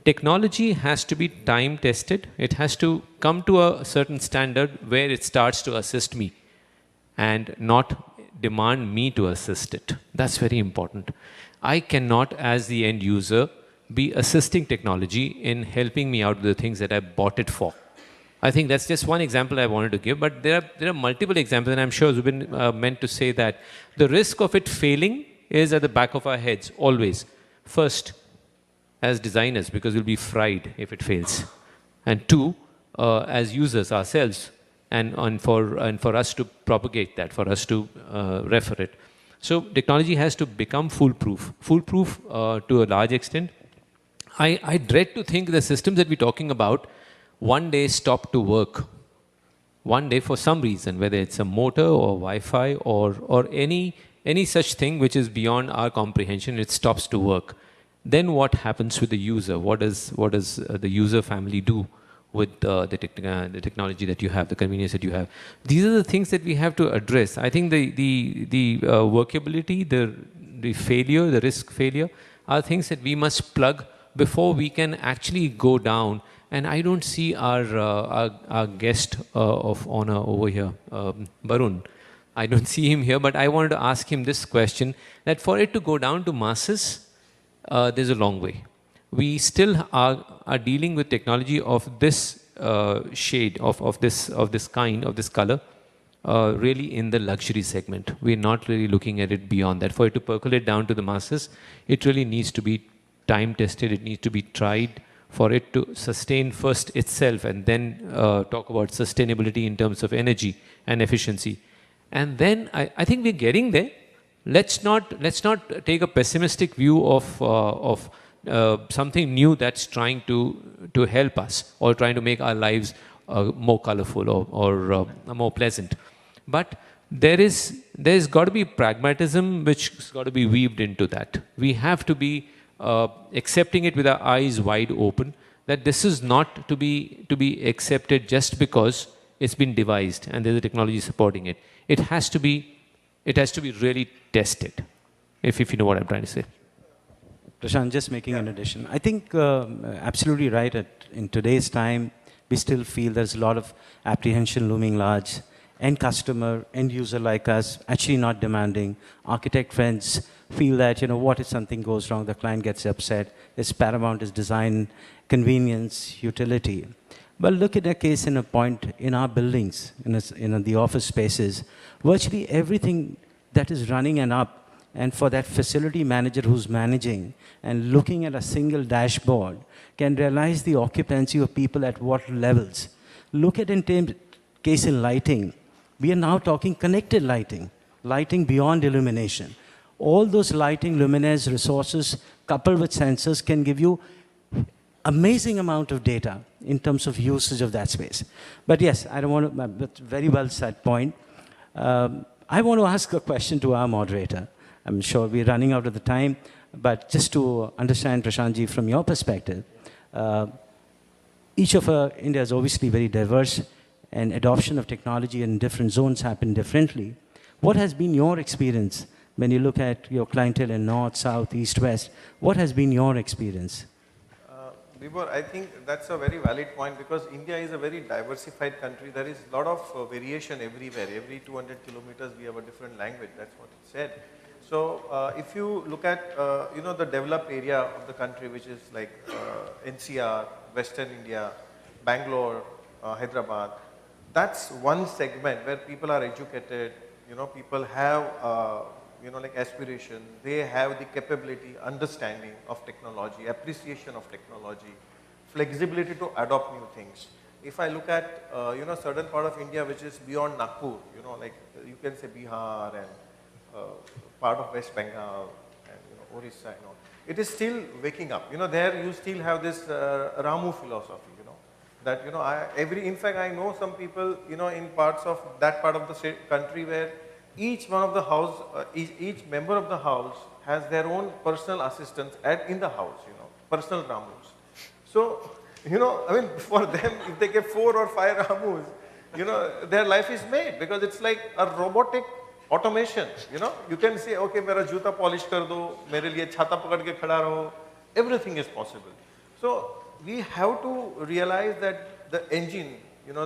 Technology has to be time tested. It has to come to a certain standard where it starts to assist me and not demand me to assist it. That's very important. I cannot, as the end user, be assisting technology in helping me out with the things that I bought it for. I think that's just one example I wanted to give, but there are multiple examples, and I'm sure Zubin meant to say that the risk of it failing is at the back of our heads, always. First, as designers, because we'll be fried if it fails. And 2, as users ourselves, and for us to propagate that, for us to refer it. So technology has to become foolproof. Foolproof to a large extent. I dread to think the systems that we're talking about one day stop to work. One day for some reason, whether it's a motor or Wi-Fi or any such thing which is beyond our comprehension, it stops to work. Then what happens with the user? What does the user family do with the technology that you have, the convenience that you have? These are the things that we have to address. I think the workability, the failure, the risk failure are things that we must plug before we can actually go down. And I don't see our guest of honor over here, Barun. I don't see him here, but I wanted to ask him this question, that for it to go down to masses, there's a long way. We still are dealing with technology of this shade, of this kind, of this color, really in the luxury segment. We're not really looking at it beyond that. For it to percolate down to the masses, it really needs to be time tested, it needs to be tried, for it to sustain first itself and then talk about sustainability in terms of energy and efficiency. And then I think we're getting there. Let's not take a pessimistic view of something new that's trying to help us or trying to make our lives more colorful or more pleasant. But there's got to be pragmatism which's got to be weaved into that. We have to be accepting it with our eyes wide open, that this is not to be accepted just because it's been devised and there's a technology supporting it. It has to be really tested, if you know what I'm trying to say. Prashant, just making an addition. I think absolutely right. In today's time, we still feel there's a lot of apprehension looming large. End customer, end user like us, actually not demanding. Architect friends feel that, what if something goes wrong, the client gets upset. It's paramount is design, convenience, utility. But look at a case in a point in our buildings, in the office spaces, virtually everything that is running and up, and for that facility manager who's managing and looking at a single dashboard can realize the occupancy of people at what levels. Look at case in lighting. We are now talking connected lighting, lighting beyond illumination. All those lighting, luminaires, resources, coupled with sensors can give you amazing amount of data in terms of usage of that space. But yes, I don't want to, but very well said point. I want to ask a question to our moderator. I'm sure we're running out of the time, but just to understand, Prashantji, from your perspective, each of India is obviously very diverse, and adoption of technology in different zones happen differently. What has been your experience when you look at your clientele in north, south, east, west? What has been your experience? Vibhor, I think that's a very valid point because India is a very diversified country. There is a lot of variation everywhere. Every 200 kilometers we have a different language. That's what it said. So if you look at the developed area of the country, which is like NCR, Western India, Bangalore, Hyderabad, that's one segment where people are educated. People have like aspiration, they have the capability, understanding of technology, appreciation of technology, flexibility to adopt new things. If I look at, certain part of India which is beyond Nagpur, like you can say Bihar and part of West Bengal and Orissa, it is still waking up. There you still have this Ramu philosophy, that, in fact, I know some people, in parts of that part of the country where each one of the house, each member of the house has their own personal assistants in the house, personal Ramus. So, for them, if they get 4 or 5 Ramus, their life is made because it's like a robotic automation, You can say, okay, mera juta polish kar do, mere liye chhata pakad ke khada raho. Everything is possible. So, we have to realize that the engine,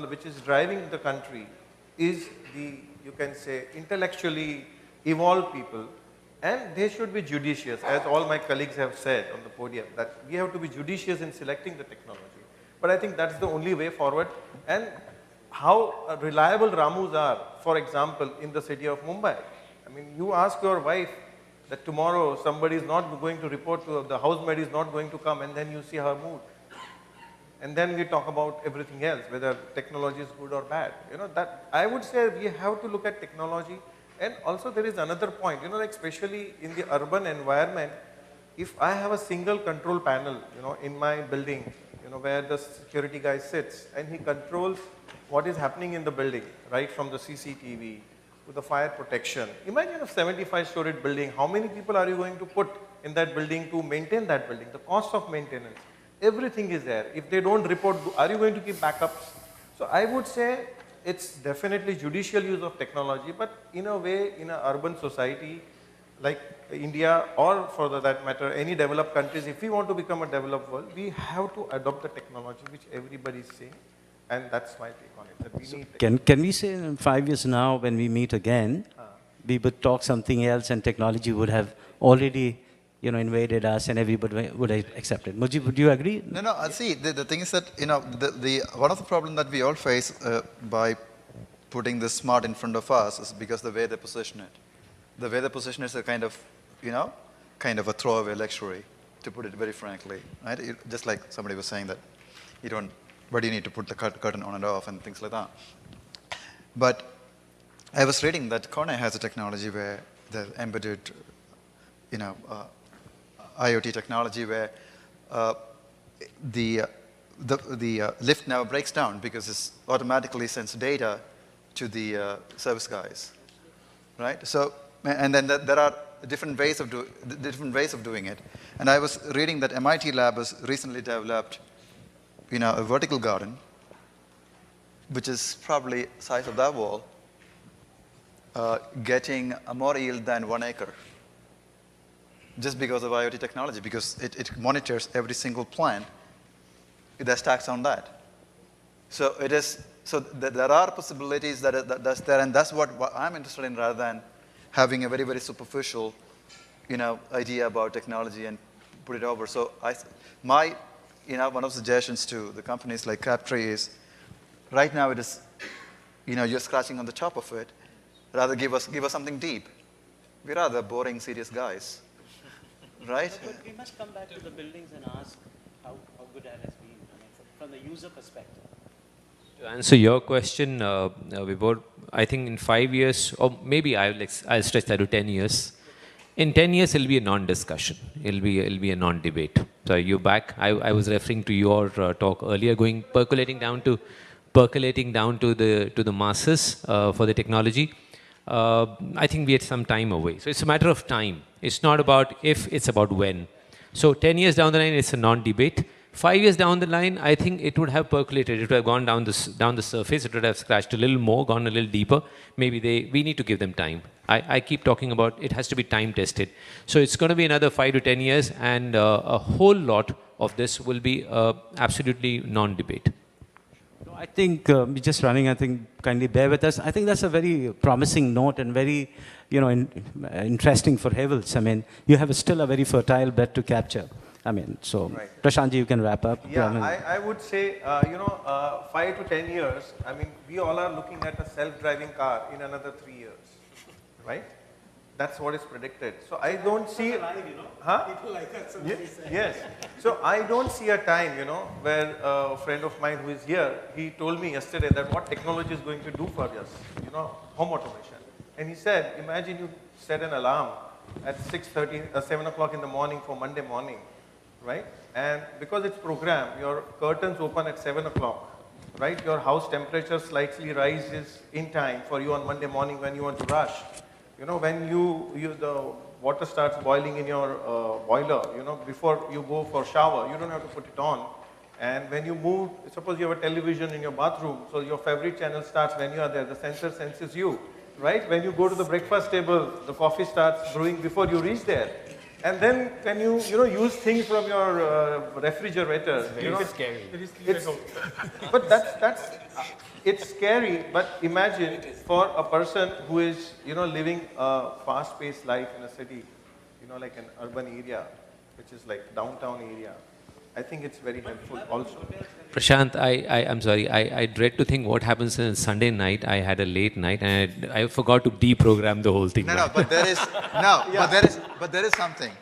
which is driving the country is the, you can say, intellectually evolved people, and they should be judicious, as all my colleagues have said on the podium, that we have to be judicious in selecting the technology. But I think that's the only way forward. And how reliable Ramus are, for example, in the city of Mumbai. I mean, you ask your wife that tomorrow somebody is not going to report to, the housemaid is not going to come, and then you see her mood. And then we talk about everything else, whether technology is good or bad. That I would say we have to look at technology. And also there is another point, like especially in the urban environment, if I have a single control panel, in my building, where the security guy sits and he controls what is happening in the building, right from the CCTV to the fire protection. Imagine a 75-storied building, how many people are you going to put in that building to maintain that building? The cost of maintenance. Everything is there. If they don't report, are you going to keep backups? So I would say it's definitely judicial use of technology, but in a way, in an urban society like India, or for that matter, any developed countries, if we want to become a developed world, we have to adopt the technology which everybody is saying, and that's my take on it. That we need can we say in 5 years now, when we meet again, we would talk something else and technology would have already invaded us and everybody would accept it? Mujib, would you agree? No, see, the thing is that, one of the problems that we all face by putting the smart in front of us is because the way they position it. The way they position it is a kind of, kind of a throwaway luxury, to put it very frankly, right? Just like somebody was saying that but you need to put the curtain on and off and things like that. But I was reading that Kone has a technology where the embedded, IoT technology where the lift never breaks down because it automatically sends data to the service guys, right? So, and then there are different ways of doing it. And I was reading that MIT lab has recently developed, a vertical garden, which is probably size of that wall, getting a more yield than 1 acre. Just because of IoT technology, because it monitors every single plant that stacks on that. So there are possibilities that's there, and that's what I'm interested in, rather than having a very, very superficial, idea about technology and put it over. So one of the suggestions to the companies like Captree is, right now it is, you're scratching on the top of it. Rather give us something deep. We're rather boring, serious guys. Right? But we must come back to the buildings and ask how good that has been, from the user perspective. To answer your question, Vibhor, I think in 5 years, or maybe I'll stretch that to 10 years. In 10 years, it'll be a non-discussion. It'll be a non-debate. So you're back. I was referring to your talk earlier, percolating down to the masses for the technology. I think we had some time away. So it's a matter of time. It's not about if, it's about when. So 10 years down the line, it's a non-debate. 5 years down the line, I think it would have percolated. It would have gone down the surface. It would have scratched a little more, gone a little deeper. Maybe we need to give them time. I keep talking about it has to be time tested. So it's going to be another 5 to 10 years, and a whole lot of this will be absolutely non-debate. No, I think we're just running. I think kindly bear with us. I think that's a very promising note and very, interesting for Havells. I mean, you have still a very fertile bed to capture. I mean, so Right. Prashantji, you can wrap up. Yeah, I mean, I would say, 5 to 10 years, I mean, we all are looking at a self-driving car in another 3 years, right? That's what is predicted. So I don't see, huh? People like that. Yes. So I don't see a time, where a friend of mine who is here, he told me yesterday that what technology is going to do for us, home automation. And he said, imagine you set an alarm at 6:30, 7 o'clock in the morning for Monday morning, right? And because it's programmed, your curtains open at 7 o'clock, right? Your house temperature slightly rises in time for you on Monday morning when you want to rush. When the water starts boiling in your boiler, before you go for shower, you don't have to put it on. And when you move, suppose you have a television in your bathroom, so your favorite channel starts when you are there, the sensor senses you, right? When you go to the breakfast table, the coffee starts brewing before you reach there. And then when you, use things from your refrigerator, Very scary. but it's scary, but imagine for a person who is, living a fast-paced life in a city, like an urban area, which is like downtown area. I think it's very helpful also. Prashant, I'm sorry. I dread to think what happens on Sunday night. I had a late night and I forgot to deprogram the whole thing. No, but there is but there is something.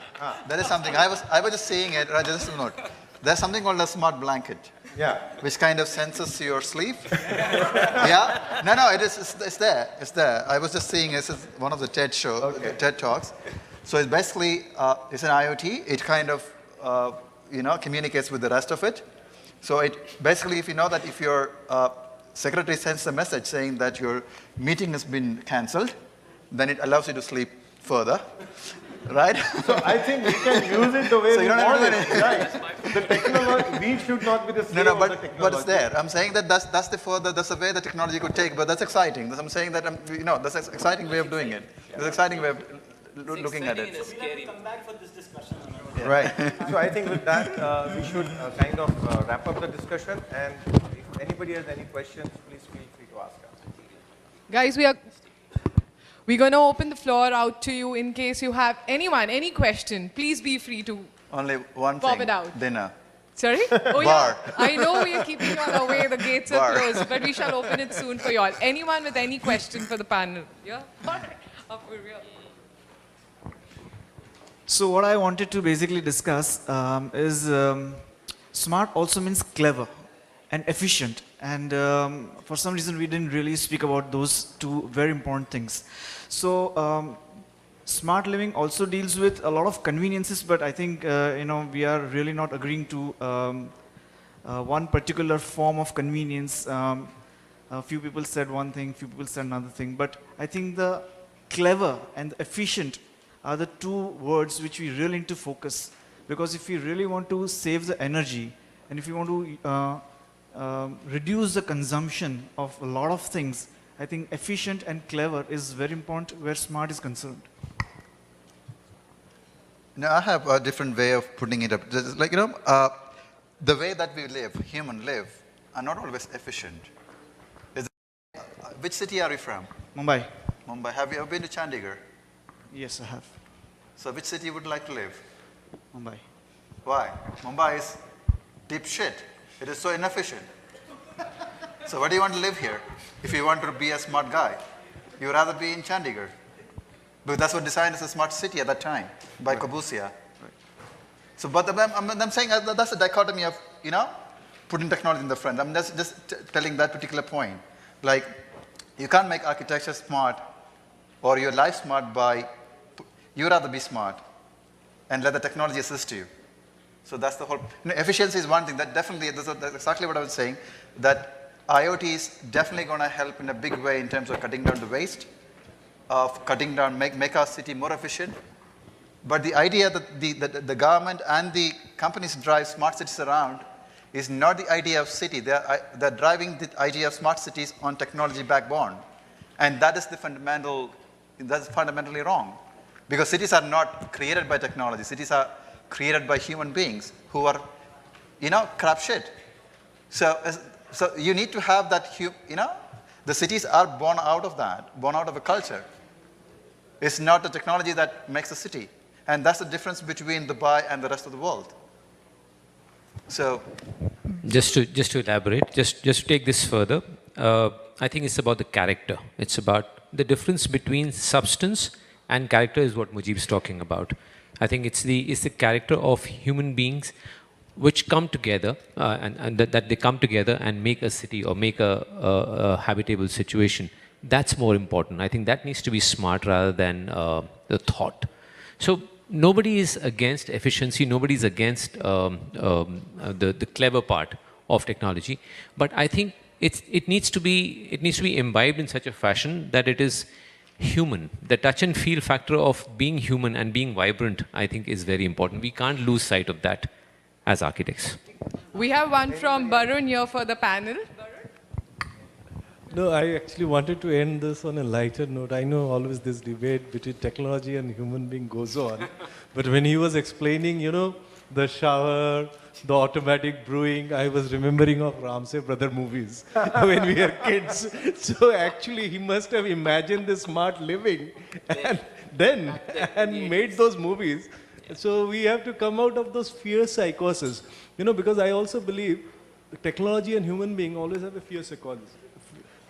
There is something. I was just saying it. Just a note. There's something called a smart blanket. Yeah. Which kind of senses your sleep. Yeah. No, it's there. It's there. I was just saying this is one of the TED Talks. So it's basically it's an IoT. It kind of communicates with the rest of it. So it basically, if you know that if your secretary sends a message saying that your meeting has been cancelled, then it allows you to sleep further, right? So I think we can use it the way So we you don't have want to it. do Right. The technology, we should not be the slave of the technology. but it's there. I'm saying that that's the way the technology could take, but that's exciting. I'm saying that that's an exciting way of doing it. There's an exciting way of looking at it. Come back for this discussion. Right. So I think with that, we should kind of wrap up the discussion. And if anybody has any questions, please feel free to ask us. Guys, we're going to open the floor out to you in case you have any question. Please be free to Only one pop thing. it out. Dinner. Sorry? Oh, Bar. yeah. I know we are keeping you all away. The gates are Bar. closed, but we shall open it soon for you all. Anyone with any question for the panel? Yeah? All right. Up we go. So what I wanted to basically discuss is smart also means clever and efficient. And for some reason, we didn't really speak about those two very important things. So smart living also deals with a lot of conveniences, but I think we are really not agreeing to one particular form of convenience. A few people said one thing, few people said another thing, but I think the clever and the efficient are the two words which we really need to focus. Because if we really want to save the energy, and if we want to reduce the consumption of a lot of things, I think efficient and clever is very important where smart is concerned. Now, I have a different way of putting it up. Just like, the way that we live, human live, are not always efficient. Which city are you from? Mumbai. Mumbai. Have you ever been to Chandigarh? Yes, I have. So which city would you like to live? Mumbai. Why? Mumbai is deep shit. It is so inefficient. So why do you want to live here if you want to be a smart guy? You would rather be in Chandigarh. Because that's what designed as a smart city at that time by Corbusier. Right. So, but I'm saying that's a dichotomy of, putting technology in the front. I'm just telling that particular point. Like, you can't make architecture smart or your life smart by, you'd rather be smart and let the technology assist you. So that's the whole, efficiency is one thing that definitely, that's exactly what I was saying, that IoT is definitely going to help in a big way in terms of cutting down the waste, of cutting down, make our city more efficient. But the idea that the government and the companies drive smart cities around is not the idea of city. They're driving the idea of smart cities on technology backbone. And that is that's fundamentally wrong. Because cities are not created by technology. Cities are created by human beings who are, crap shit. So you need to have that, the cities are born out of that, born out of a culture. It's not the technology that makes a city. And that's the difference between Dubai and the rest of the world. So, just to elaborate, just to take this further, I think it's about the character. It's about the difference between substance and character is what Mujib is talking about. I think it's the character of human beings which come together and that they come together and make a city or make a habitable situation. That's more important. I think that needs to be smart rather than the thought. So nobody is against efficiency. Nobody is against the clever part of technology. But I think it needs to be imbibed in such a fashion that it is human. The touch and feel factor of being human and being vibrant, I think, is very important. We can't lose sight of that as architects. We have one from Barun here for the panel. No, I actually wanted to end this on a lighter note. I know always this debate between technology and human being goes on. But when he was explaining, the shower, the automatic brewing, I was remembering of Ramsey Brother movies when we were kids. So actually, he must have imagined the smart living and made those movies. So we have to come out of those fear psychosis. Because I also believe technology and human being always have a fear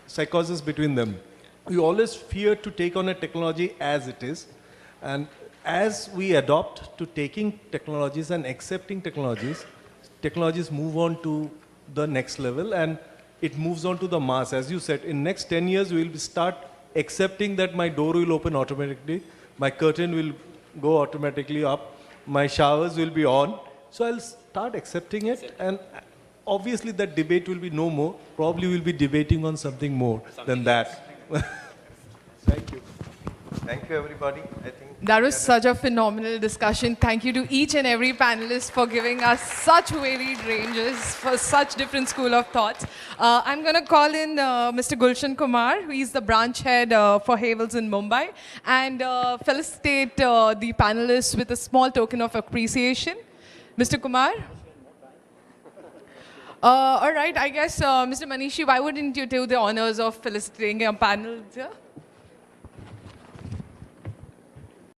psychosis between them. We always fear to take on a technology as it is. And as we adopt to taking technologies and accepting technologies move on to the next level and it moves on to the mass. As you said, in next 10 years, we will start accepting that my door will open automatically, my curtain will go automatically up, my showers will be on. So I'll start accepting it, and obviously that debate will be no more. Probably we'll be debating on something more than that. Thank you. Thank you, everybody. I think That was such a phenomenal discussion. Thank you to each and every panelist for giving us such varied ranges for such different school of thoughts. I'm going to call in Mr. Gulshan Kumar, who is the branch head for Havels in Mumbai, and felicitate the panelists with a small token of appreciation. Mr. Kumar? All right, I guess, Mr. Manishi, why wouldn't you do the honors of felicitating your panel here?